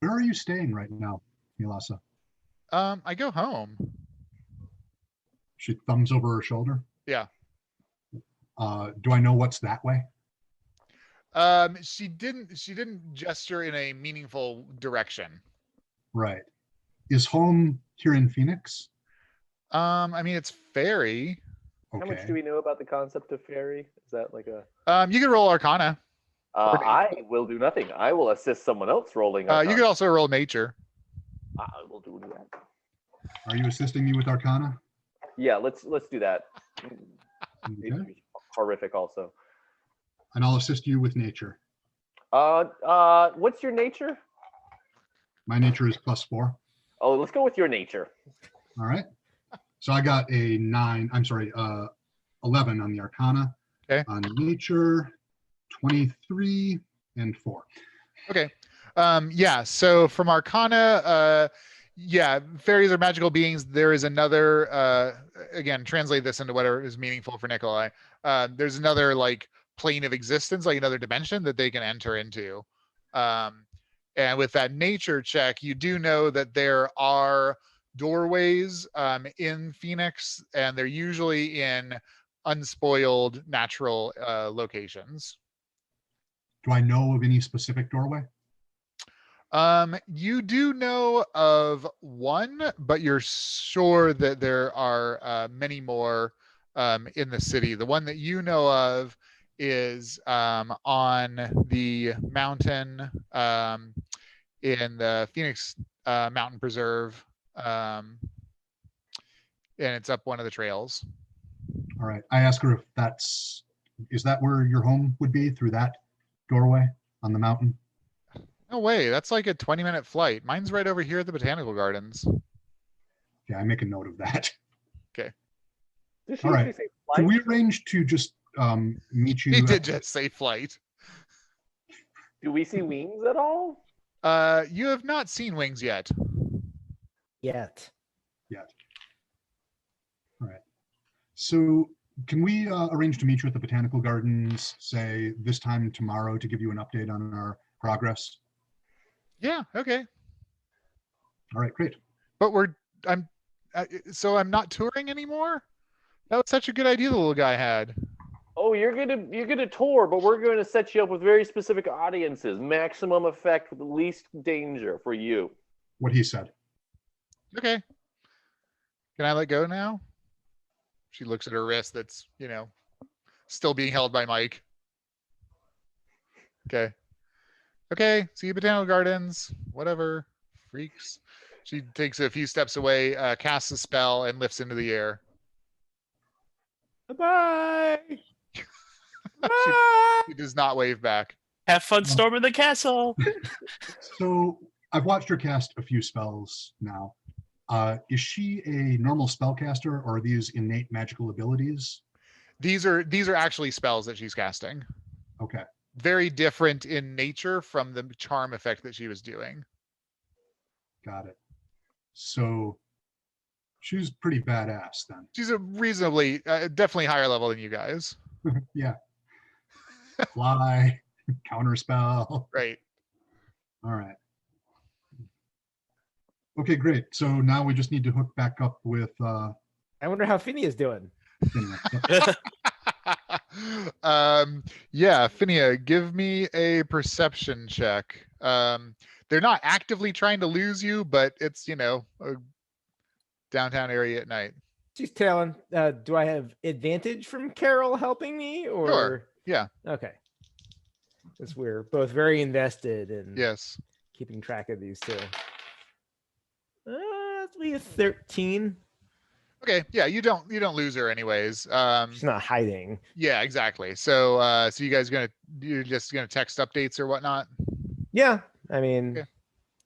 C: Where are you staying right now, Mialassa?
A: I go home.
C: She thumbs over her shoulder.
A: Yeah.
C: Do I know what's that way?
A: She didn't gesture in a meaningful direction.
C: Right. Is home here in Phoenix?
A: I mean, it's fairy.
C: Okay.
D: How much do we know about the concept of fairy? Is that like a?
A: You can roll Arcana.
D: I will do nothing. I will assist someone else rolling.
A: You can also roll Nature.
D: I will do that.
C: Are you assisting me with Arcana?
D: Yeah, let's do that.
C: Okay.
D: Horrific, also.
C: And I'll assist you with nature.
D: What's your nature?
C: My nature is +4.
D: Oh, let's go with your nature.
C: All right. So I got a 11 on the Arcana.
A: Okay.
C: On nature, 23 and 4.
A: Okay. Yeah. So from Arcana, yeah, fairies are magical beings. There is another. Again, translate this into whatever is meaningful for Nikolai. There's another like plane of existence, like another dimension that they can enter into. And with that nature check, you do know that there are doorways in Phoenix, and they're usually in unspoiled natural locations.
C: Do I know of any specific doorway?
A: You do know of one, but you're sure that there are many more in the city. The one that you know of is on the mountain in the Phoenix Mountain Preserve, and it's up one of the trails.
C: All right. I ask her if is that where your home would be, through that doorway on the mountain?
A: No way. That's like a 20-minute flight. Mine's right over here at the Botanical Gardens.
C: Yeah, I make a note of that.
A: Okay.
D: Did she
C: All right.
D: actually say
C: Can we
D: flight?
C: arrange to just meet you?
A: He did just say flight.
D: Do we see wings at all?
A: You have not seen wings yet.
E: Yet.
C: All right. So can we arrange to meet you at the Botanical Gardens, say this time tomorrow, to give you an update on our progress?
A: Yeah. Okay.
C: All right, great.
A: But so I'm not touring anymore. That was such a good idea the little guy had.
D: Oh, you're gonna tour, but we're going to set you up with very specific audiences, maximum effect with the least danger for you.
C: What he said.
A: Okay. Can I let go now? She looks at her wrist that's, still being held by Mike. Okay. Okay, see you, Botanical Gardens. Whatever. Freaks. She takes a few steps away, casts a spell, and lifts into the air.
E: Bye.
A: She does not wave back.
B: Have fun storming the castle.
C: So I've watched her cast a few spells now. Is she a normal spellcaster, or are these innate magical abilities?
A: These are actually spells that she's casting.
C: Okay.
A: Very different in nature from the charm effect that she was doing.
C: Got it. So she's pretty badass then.
A: She's a reasonably, definitely higher level than you guys.
C: Yeah. Fly, counterspell.
A: Right.
C: All right. Okay, great. So now we just need to hook back up with
E: I wonder how Finnea's doing.
C: Finnea.
A: Yeah, Finnea, give me a perception check. They're not actively trying to lose you, but it's, a downtown area at night.
E: She's tailing. Do I have advantage from Carol helping me, or?
A: Sure. Yeah.
E: Okay. Because we're both very invested in
A: Yes.
E: keeping track of these two. Let's be a 13.
A: Okay. Yeah, you don't lose her anyways.
E: She's not hiding.
A: Yeah, exactly. So so you're just gonna text updates or whatnot?
E: Yeah. I mean,
A: Okay.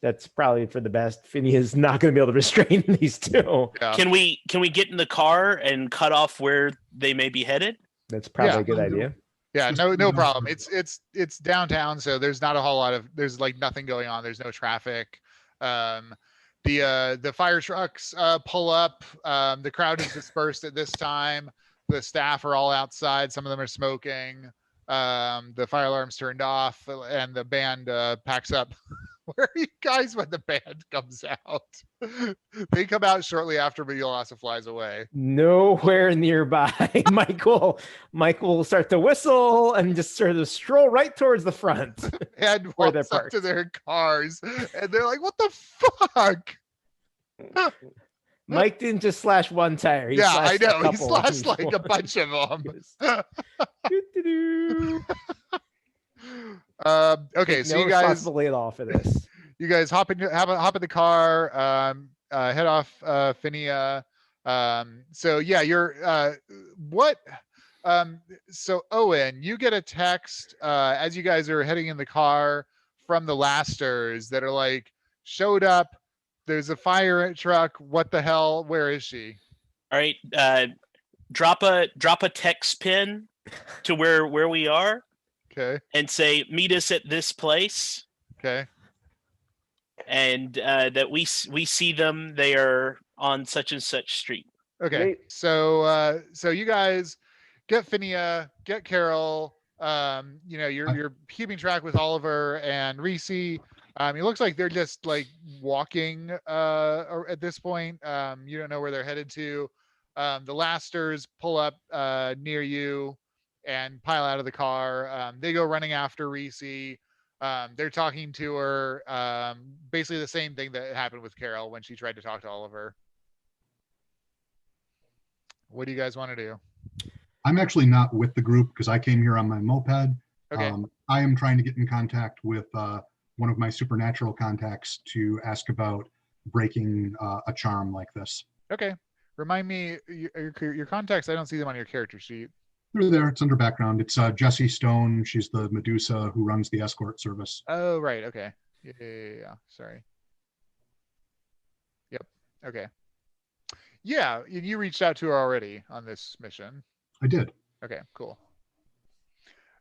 E: That's probably for the best. Finnea's not going to be able to restrain these two.
A: Yeah.
B: Can we get in the car and cut off where they may be headed?
E: That's probably
A: Yeah.
E: a good idea.
A: Yeah, no problem. It's downtown, so there's not a whole lot of nothing going on. There's no traffic. The fire trucks pull up. The crowd is dispersed at this time. The staff are all outside. Some of them are smoking. The fire alarm's turned off, and the band packs up. Where are you guys when the band comes out? They come out shortly after Mialassa flies away.
E: Nowhere nearby. Mike will start to whistle and just sort of stroll right towards the front.
A: And
E: Where they're
A: walks up to
E: parked.
A: their cars, and they're like, "What the fuck?"
E: Mike didn't just slash one tire. He
A: Yeah, I
E: slashed a
A: know. He
E: couple
A: slashed like a
E: before.
A: bunch of them.
E: Doo-doo-doo.
A: Okay,
E: Take
A: so
E: no
A: you guys
E: responsibility at all for this.
A: hop in the car, head off Finnea. So yeah, you're what? So Owen, you get a text as you guys are heading in the car from the Lasters that are like, showed up. There's a fire truck. What the hell? Where is she?
B: All right, drop a text pin to where we are
A: Okay.
B: and say meet us at this place,
A: Okay.
B: and that we see them. They are on such and such street.
A: Okay.
D: Great.
A: So you guys get Finnea, get Carol. You're keeping track with Oliver and Reese. It looks like they're just like walking at this point. You don't know where they're headed to. The Lasters pull up near you and pile out of the car. They go running after Reese. They're talking to her. Basically the same thing that happened with Carol when she tried to talk to Oliver. What do you guys want to do?
C: I'm actually not with the group because I came here on my moped.
A: Okay.
C: I am trying to get in contact with one of my supernatural contacts to ask about breaking a charm like this.
A: Okay. Remind me your contacts. I don't see them on your character sheet.
C: They're there. It's under background. It's Jessie Stone. She's the Medusa who runs the escort service.
A: Oh, right. Okay. Yeah. Sorry. Yep. Okay. Yeah, you reached out to her already on this mission.
C: I did.
A: Okay, cool.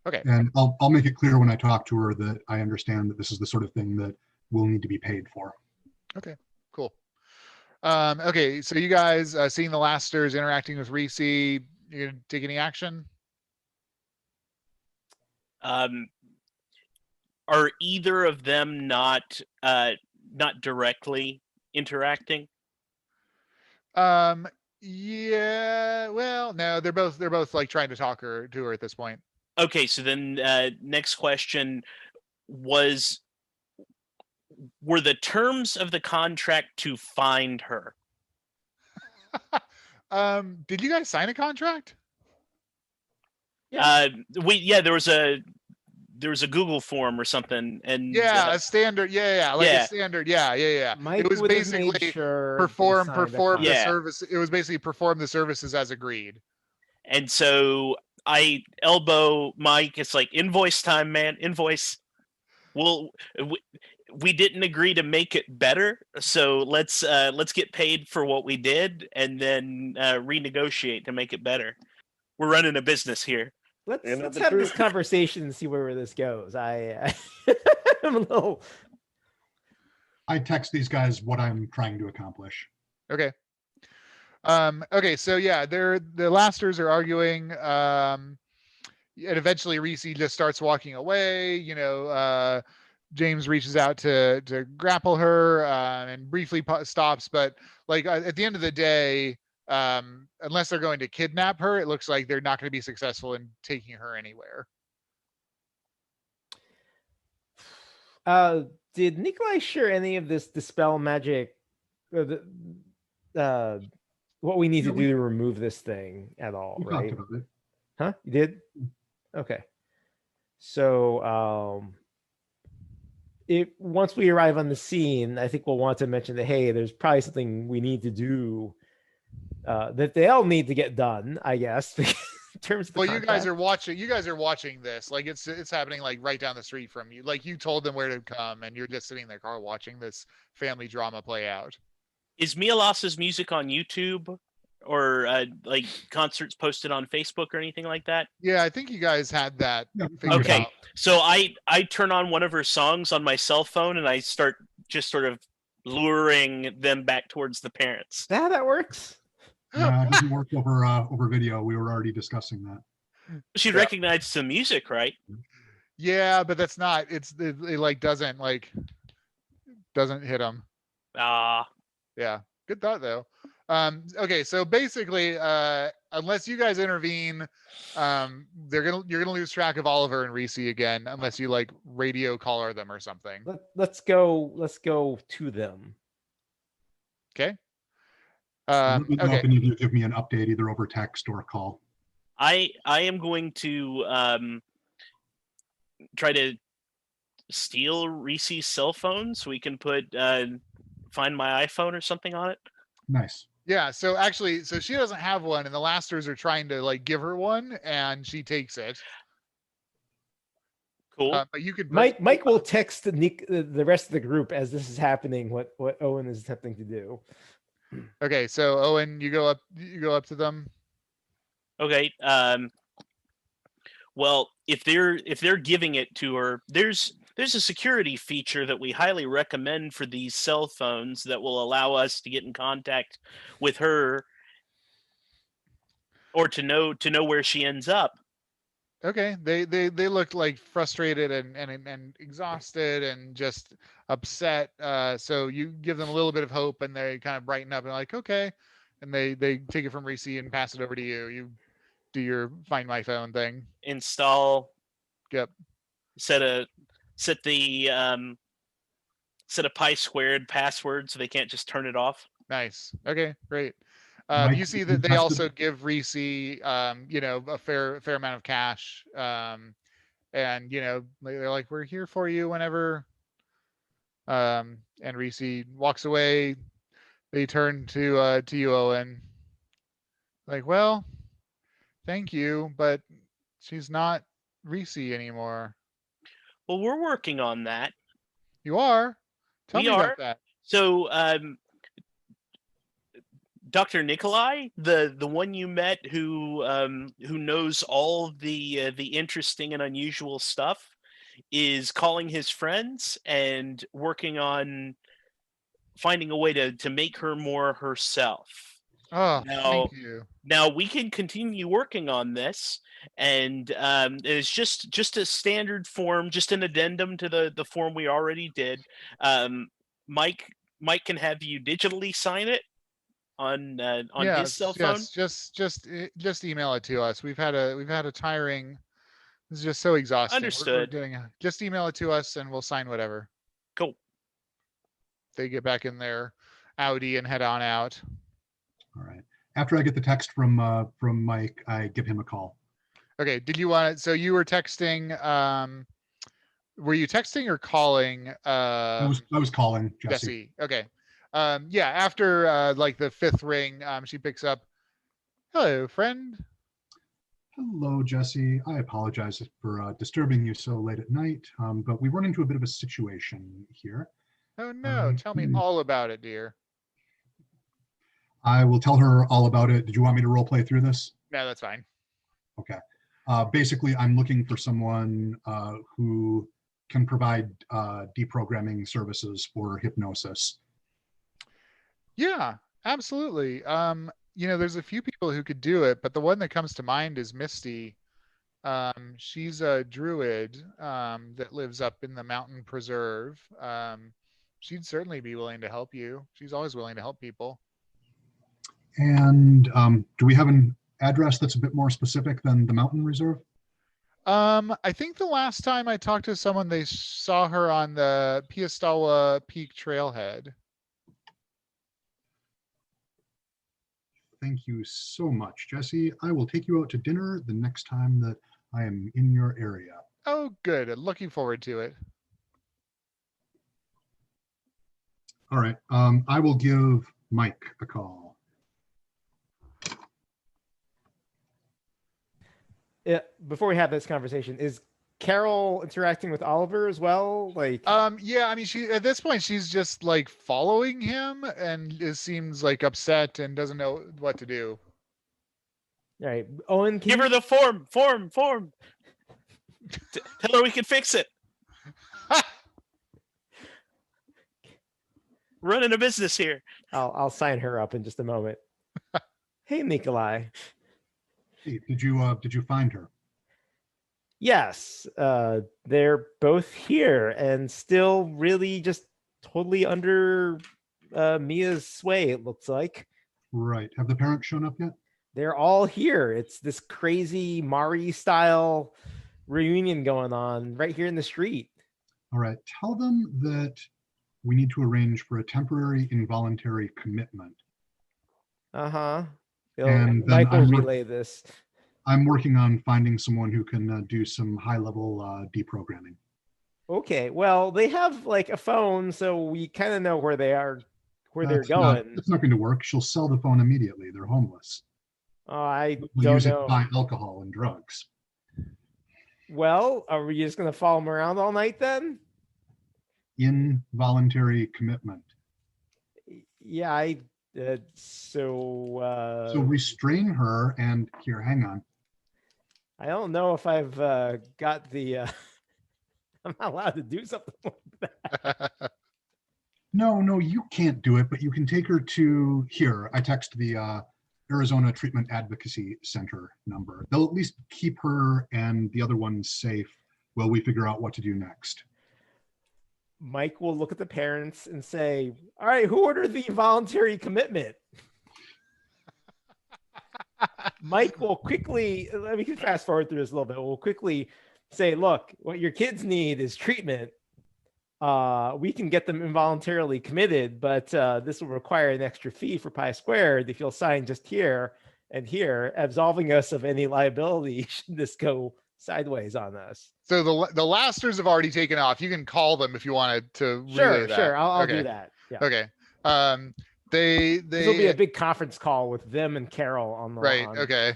A: Okay.
C: And I'll make it clear when I talk to her that I understand that this is the sort of thing that will need to be paid for.
A: Okay, cool. Okay, so you guys seeing the Lasters interacting with Reese, you gonna take any action?
B: are either of them not directly interacting?
A: Yeah. Well, no, they're both like trying to talk to her at this point.
B: Okay, so then next question was, were the terms of the contract to find her?
A: Did you guys sign a contract?
E: Yeah.
B: There was a Google form or something, and
A: Yeah, a standard. Yeah, like
B: Yeah.
A: a standard. Yeah.
E: Mike
A: It was
E: would have made
A: basically
E: sure they
A: perform
E: signed
A: the
B: contract.
A: service. It was basically perform the services as agreed.
B: and so I elbow Mike. It's like, invoice time, man. Invoice. We didn't agree to make it better, so let's get paid for what we did, and then renegotiate to make it better. We're running a business here.
E: Let's
D: And
E: let's
D: the
E: have this
D: truth-
E: conversation and see where this goes. I'm a little.
C: I text these guys what I'm trying to accomplish.
A: Okay. Okay, so yeah, the Lasters are arguing. And eventually Reese just starts walking away. James reaches out to grapple her and briefly stops, but like at the end of the day, unless they're going to kidnap her, it looks like they're not going to be successful in taking her anywhere.
E: Did Nikolai share any of this dispel magic? What we need
C: Yeah,
E: to do to remove this thing at all,
C: We
E: right?
C: talked about it.
E: Huh? You did? Okay. So once we arrive on the scene, I think we'll want to mention that, hey, there's probably something we need to do that they all need to get done, I guess. In terms of the
A: You guys
E: contract.
A: are watching this. Like it's happening like right down the street from you. Like you told them where to come and you're just sitting in their car watching this family drama play out.
B: Is Mialassa's music on YouTube, or like concerts posted on Facebook or anything like that?
A: Yeah, I think you guys had that
C: Yeah.
A: figured
B: Okay.
A: out.
B: So I turn on one of her songs on my cell phone, and I start just sort of luring them back towards the parents.
E: Is that how that works?
C: No, it doesn't work over video. We were already discussing that.
B: She'd
A: Yeah.
B: recognize the music, right?
A: Yeah, but that's not. It like doesn't hit them. Yeah, good thought though. Okay, so basically, unless you guys intervene, you're gonna lose track of Oliver and Reese again, unless you like radio collar them or something.
E: Let's go to them.
A: Okay.
C: Let me know
A: Okay.
C: if any of you give me an update, either over text or call.
B: I am going to try to steal Reese's cell phone so we can put find my iPhone or something on it.
C: Nice.
A: Yeah. So actually, she doesn't have one, and the Lasters are trying to like give her one, and she takes it.
B: Cool.
A: But you could
E: Mike will text the rest of the group as this is happening. What Owen is attempting to do.
A: Okay, so Owen, you go up to them.
B: Okay. Well, if they're giving it to her, there's a security feature that we highly recommend for these cell phones that will allow us to get in contact with her, or to know where she ends up.
A: Okay, they looked like frustrated and exhausted and just upset. So you give them a little bit of hope, and they kind of brighten up and like, okay, and they take it from Reese and pass it over to you. You do your find my phone thing.
B: Install.
A: Yep.
B: Set a pi squared password so they can't just turn it off.
A: Nice. Okay, great.
C: Mike,
A: You see
C: you
A: that they
C: tested-
A: also give Reese, a fair amount of cash, and they're like, we're here for you whenever. And Reese walks away. They turn to you, Owen. Like, well, thank you, but she's not Reese anymore.
B: Well, we're working on that.
A: You are. Tell
B: We
A: me
B: are.
A: about that.
B: So, Dr. Nikolai, the one you met who knows all the interesting and unusual stuff, is calling his friends and working on finding a way to make her more herself.
A: Oh,
B: Now,
A: thank you.
B: Now we can continue working on this, and it's just a standard form, just an addendum to the form we already did. Mike can have you digitally sign it on his cell phone.
A: Yes, just email it to us. We've had a tiring. This is just so exhausting.
B: Understood.
A: Just email it to us, and we'll sign whatever.
B: Cool.
A: They get back in their Audi and head on out.
C: All right. After I get the text from Mike, I give him a call.
A: Okay. Did you want? So you were texting. Were you texting or calling?
C: I was calling Jesse.
A: Okay. Yeah. After like the fifth ring, she picks up. Hello, friend.
C: Hello, Jesse. I apologize for disturbing you so late at night, but we run into a bit of a situation here.
A: Oh no! Tell me all about it, dear.
C: I will tell her all about it. Did you want me to role play through this?
A: No, that's fine.
C: Okay. Basically, I'm looking for someone who can provide deprogramming services for hypnosis.
A: Yeah, absolutely. There's a few people who could do it, but the one that comes to mind is Misty. She's a druid that lives up in the mountain preserve. She'd certainly be willing to help you. She's always willing to help people.
C: And do we have an address that's a bit more specific than the mountain reserve?
A: I think the last time I talked to someone, they saw her on the Piastawa Peak trailhead.
C: Thank you so much, Jesse. I will take you out to dinner the next time that I am in your area.
A: Oh, good. Looking forward to it.
C: All right. I will give Mike a call.
E: Yeah, before we have this conversation, is Carol interacting with Oliver as well? Like,
A: yeah, I mean, she at this point she's just like following him and it seems like upset and doesn't know what to do.
E: All right, Owen,
B: give her the form. Tell her we can fix it. Running a business here.
E: I'll sign her up in just a moment. Hey, Nikolai.
C: Hey, did you find her?
E: Yes, they're both here and still really just totally under Mia's sway, it looks like.
C: Right. Have the parents shown up yet?
E: They're all here. It's this crazy Mari style reunion going on right here in the street.
C: All right. Tell them that we need to arrange for a temporary involuntary commitment.
E: Uh-huh.
C: And
E: Mike will relay this.
C: I'm working on finding someone who can do some high-level deprogramming.
E: Okay, well, they have like a phone, so we kind of know where they are, they're going.
C: It's not going to work. She'll sell the phone immediately. They're homeless.
E: I
C: We'll
E: don't
C: use
E: know.
C: it to buy alcohol and drugs.
E: Well, are we just going to follow them around all night then?
C: Involuntary commitment.
E: Yeah, so
C: restrain her and here, hang on.
E: I don't know if I've got the I'm not allowed to do something like that.
C: No, you can't do it, but you can take her to here. I text the Arizona Treatment Advocacy Center number. They'll at least keep her and the other one safe while we figure out what to do next.
E: Mike will look at the parents and say, all right, who ordered the voluntary commitment? Mike will quickly, let me fast forward through this a little bit. We'll quickly say, look, what your kids need is treatment. We can get them involuntarily committed, but this will require an extra fee for pi squared if you'll sign just here and here, absolving us of any liability should this go sideways on us.
A: So the lasters have already taken off. You can call them if you wanted to relay that.
E: Sure. I'll do that. Yeah.
A: Okay. This
E: will be a big conference call with them and Carol on the
A: right.
E: lawn.
A: Okay.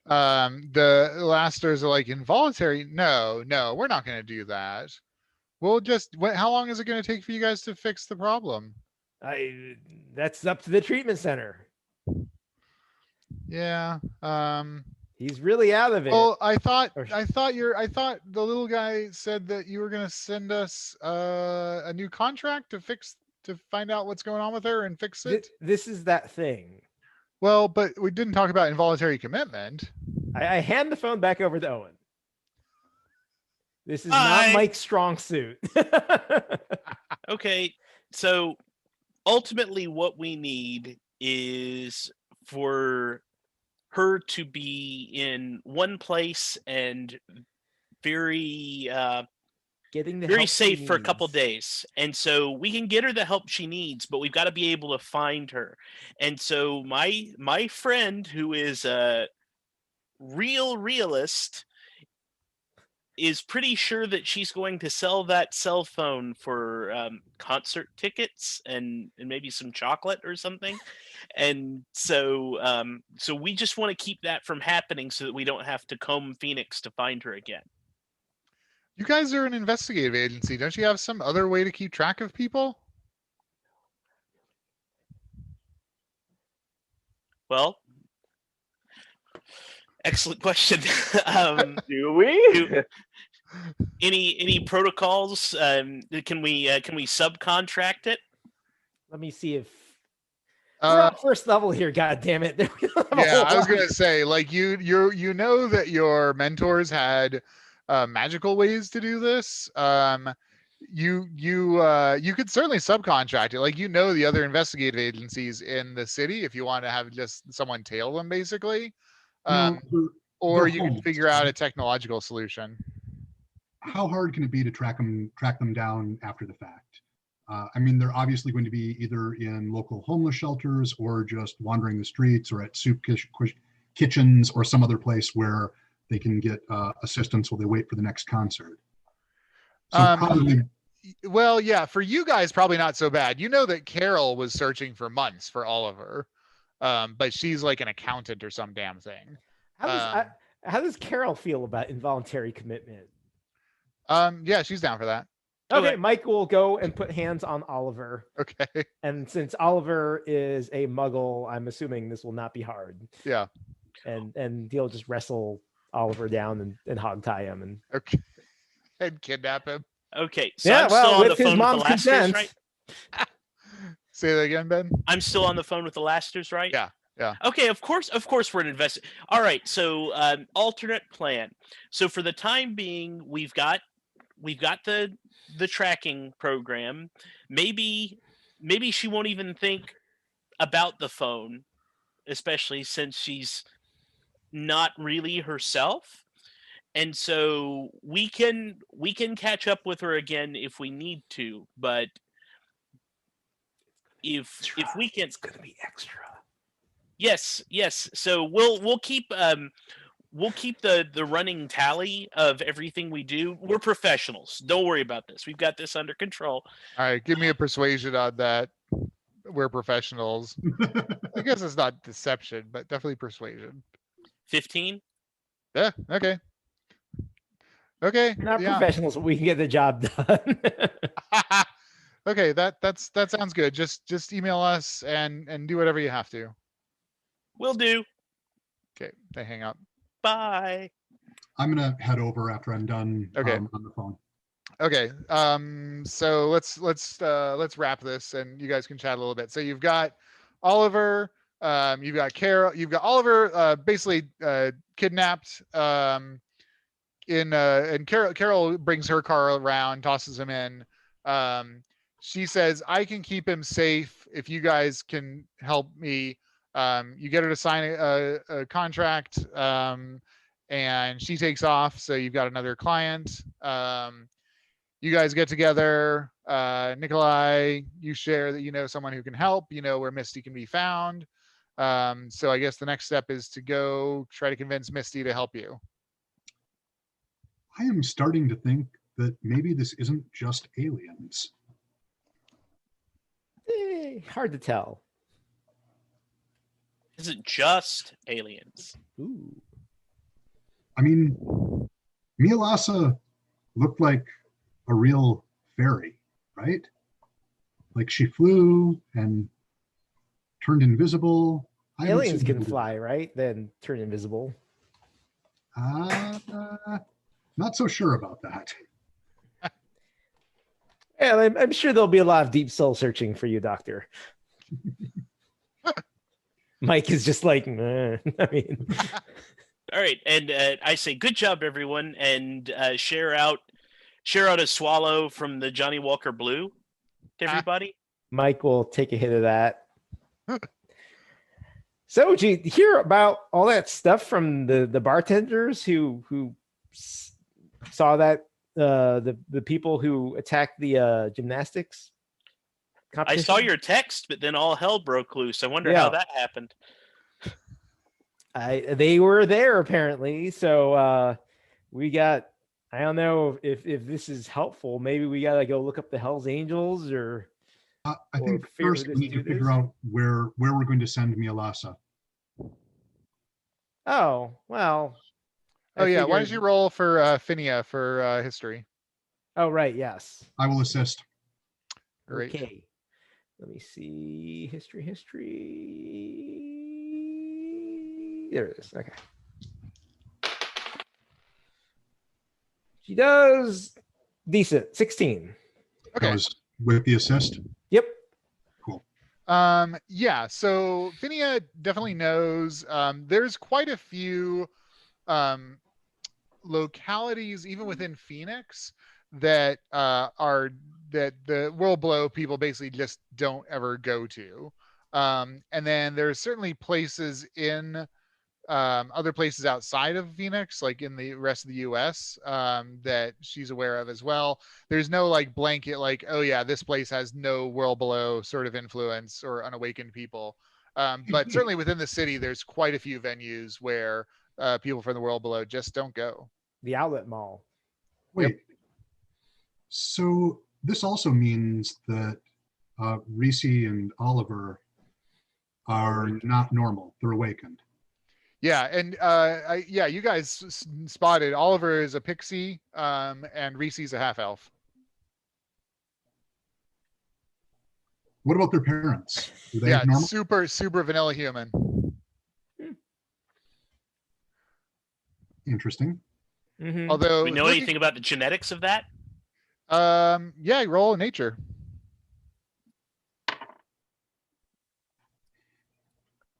A: The lasters are like, involuntary. No, we're not going to do that. We'll just. How long is it going to take for you guys to fix the problem?
E: That's up to the treatment center.
A: Yeah.
E: He's really out of it.
A: Well, I thought the little guy said that you were going to send us a new contract to find out what's going on with her and fix it.
E: This is that thing.
A: Well, but we didn't talk about involuntary commitment.
E: I hand the phone back over to Owen. This is not Mike's strong suit.
B: Okay, so ultimately what we need is for her to be in one place and very
E: getting the
B: very
E: help
B: safe
E: she
B: for a couple
E: needs.
B: days. And so we can get her the help she needs, but we've got to be able to find her. And so my friend, who is a real realist, is pretty sure that she's going to sell that cell phone for concert tickets and maybe some chocolate or something. And so so we just want to keep that from happening so that we don't have to comb Phoenix to find her again.
A: You guys are an investigative agency. Don't you have some other way to keep track of people?
B: Well, excellent question.
D: Do we?
B: Any protocols? Can we subcontract it?
E: Let me see if we're on first level here. God damn it!
A: Yeah, I was gonna say, like, you know that your mentors had magical ways to do this. You could certainly subcontract it. Like, you know, the other investigative agencies in the city, if you want to have just someone tail them, basically. Or you can figure out a technological solution.
C: How hard can it be to track them down after the fact? I mean, they're obviously going to be either in local homeless shelters or just wandering the streets or at soup kitchens or some other place where they can get assistance while they wait for the next concert. So probably.
A: Well, yeah, for you guys, probably not so bad. You know that Carol was searching for months for Oliver, but she's like an accountant or some damn thing.
E: How does Carol feel about involuntary commitment?
A: Yeah, she's down for that.
E: Okay, Mike will go and put hands on Oliver.
A: Okay.
E: And since Oliver is a muggle, I'm assuming this will not be hard.
A: Yeah.
E: And he'll just wrestle Oliver down and hog tie him and
A: and kidnap him.
B: Okay, so I'm still on the phone with the Lasters, right?
A: Say that again, Ben.
B: I'm still on the phone with the Lasters, right?
A: Yeah. Yeah.
B: Okay, of course we're an investor. All right, so alternate plan. So for the time being, we've got the tracking program. Maybe she won't even think about the phone, especially since she's not really herself. And so we can catch up with her again if we need to, but if we can,
E: it's going to be extra.
B: Yes. So we'll keep the running tally of everything we do. We're professionals. Don't worry about this. We've got this under control.
A: All right, give me a persuasion on that. We're professionals. I guess it's not deception, but definitely persuasion.
B: 15?
A: Yeah, okay. Okay.
E: Not professionals, but we can get the job done.
A: Okay, that sounds good. Just email us and do whatever you have to.
B: Will do.
A: Okay, they hang up.
B: Bye.
C: I'm gonna head over after I'm done on the phone.
A: Okay. So let's wrap this and you guys can chat a little bit. So you've got Oliver, you've got Carol, you've got Oliver basically kidnapped and Carol brings her car around, tosses him in. She says, I can keep him safe if you guys can help me. You get her to sign a contract, and she takes off. So you've got another client. You guys get together. Nikolai, you share that you know someone who can help. You know where Misty can be found. So I guess the next step is to go try to convince Misty to help you.
C: I am starting to think that maybe this isn't just aliens.
E: Hard to tell.
B: Is it just aliens?
E: Ooh.
C: I mean, Mialassa looked like a real fairy, right? Like she flew and turned invisible.
E: Aliens can fly, right? Then turn invisible.
C: Not so sure about that.
E: Yeah, I'm sure there'll be a lot of deep soul searching for you, Doctor. Mike is just like, I mean,
B: All right, and I say good job, everyone, and share out a swallow from the Johnny Walker Blue to everybody.
E: Mike will take a hit of that. So, did you hear about all that stuff from the bartenders who saw that the people who attacked the gymnastics
B: I
E: competition?
B: saw your text, but then all hell broke loose. I wonder
E: Yeah.
B: how that happened.
E: They were there apparently. So we got. I don't know if this is helpful. Maybe we gotta go look up the Hell's Angels or.
C: I
E: Or
C: think
E: figure
C: first
E: this
C: we need to
E: dude is?
C: figure out where we're going to send Mialassa.
E: Oh well.
A: Oh yeah, why don't
E: figured-
A: you roll for Finnea for history?
E: Oh right, yes.
C: I will assist.
A: Great.
E: Okay. Let me see. History. There it is. Okay. She does decent. 16.
A: Okay.
C: That was with the assist.
E: Yep.
A: Yeah, so Finnea definitely knows there's quite a few localities even within Phoenix that are that the World Below people basically just don't ever go to. And then there's certainly places in other places outside of Phoenix, like in the rest of the US, that she's aware of as well. There's no like blanket, like, oh yeah, this place has no World Below sort of influence or unawakened people. But certainly within the city, there's quite a few venues where people from the World Below just don't go.
E: The outlet mall.
C: Wait. So this also means that Reese and Oliver are not normal. They're awakened.
A: Yeah, and you guys spotted Oliver is a pixie, and Reese's a half elf.
C: What about their parents? Are they
A: Yeah,
C: normal?
A: super vanilla human.
C: Interesting.
E: Mm-hmm.
A: Although,
B: Do we know anything about the genetics of that?
A: yeah, roll nature.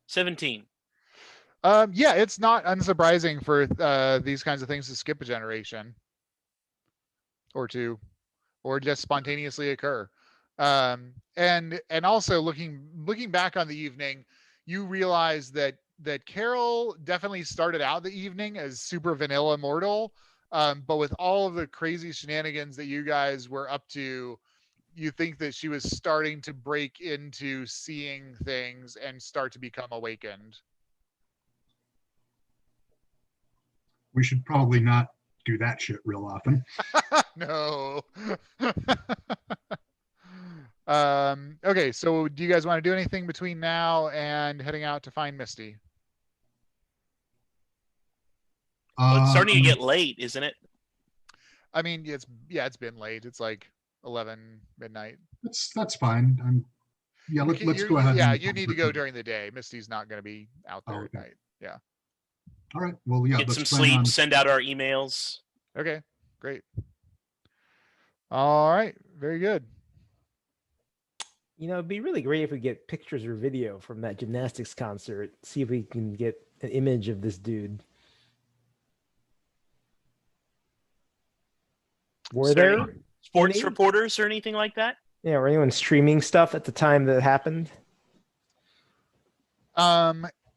B: 17.
A: Yeah, it's not unsurprising for these kinds of things to skip a generation or two, or just spontaneously occur. And also looking back on the evening, you realize that Carol definitely started out the evening as super vanilla mortal, but with all of the crazy shenanigans that you guys were up to, you think that she was starting to break into seeing things and start to become awakened.
C: We should probably not do that shit real often.
A: No. Okay, so do you guys want to do anything between now and heading out to find Misty?
B: Well, it's starting to get late, isn't it?
A: I mean, it's been late. It's like 11 midnight.
C: That's fine. Let's go ahead.
A: Yeah,
C: and-
A: you need to go during the day. Misty's not going to be out there at night. Yeah.
C: All right. Well, yeah.
B: Get
C: let's
B: some
C: plan
B: sleep,
C: on-
B: send out our emails.
A: Okay, great. All right, very good.
E: You know, it'd be really great if we get pictures or video from that gymnastics concert. See if we can get an image of this dude. Were
B: Is there
E: there
B: any sports
E: any-
B: reporters or anything like that?
E: Yeah, were anyone streaming stuff at the time that it happened?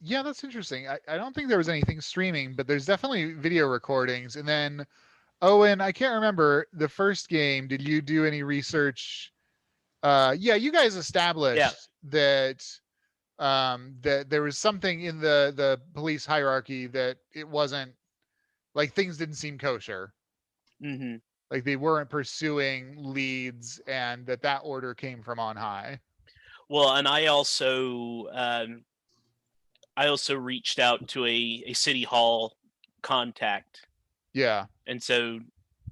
A: Yeah, that's interesting. I don't think there was anything streaming, but there's definitely video recordings. And then, Owen, I can't remember the first game. Did you do any research? Yeah, you guys established that that there was something in the police hierarchy that it wasn't like things didn't seem kosher.
B: Mm-hmm.
A: Like they weren't pursuing leads, and that order came from on high.
B: Well, and I also reached out to a city hall contact,
A: Yeah.
B: and so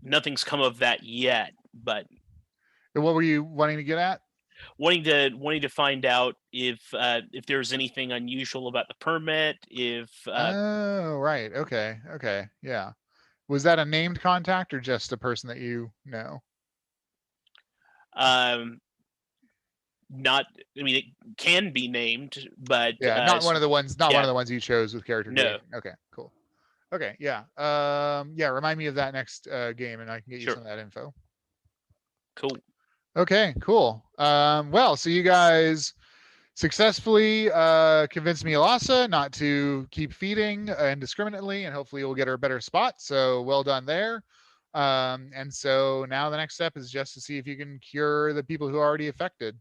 B: nothing's come of that yet. But
A: And what were you wanting to get at?
B: wanting to find out if there's anything unusual about the permit, if
A: Oh, right. Okay. Yeah. Was that a named contact or just a person that you know?
B: not. I mean, it can be named, but
A: Yeah, not one of the ones. Not one
B: yeah.
A: of the ones you chose with character
B: No.
A: creation. Okay, cool. Okay, yeah. Yeah, remind me of that next game, and I can get you
B: Sure.
A: some of that info.
B: Cool.
A: Okay, cool. Well, so you guys successfully convinced Mialassa not to keep feeding indiscriminately, and hopefully you'll get her a better spot. So well done there. And so now the next step is just to see if you can cure the people who are already affected.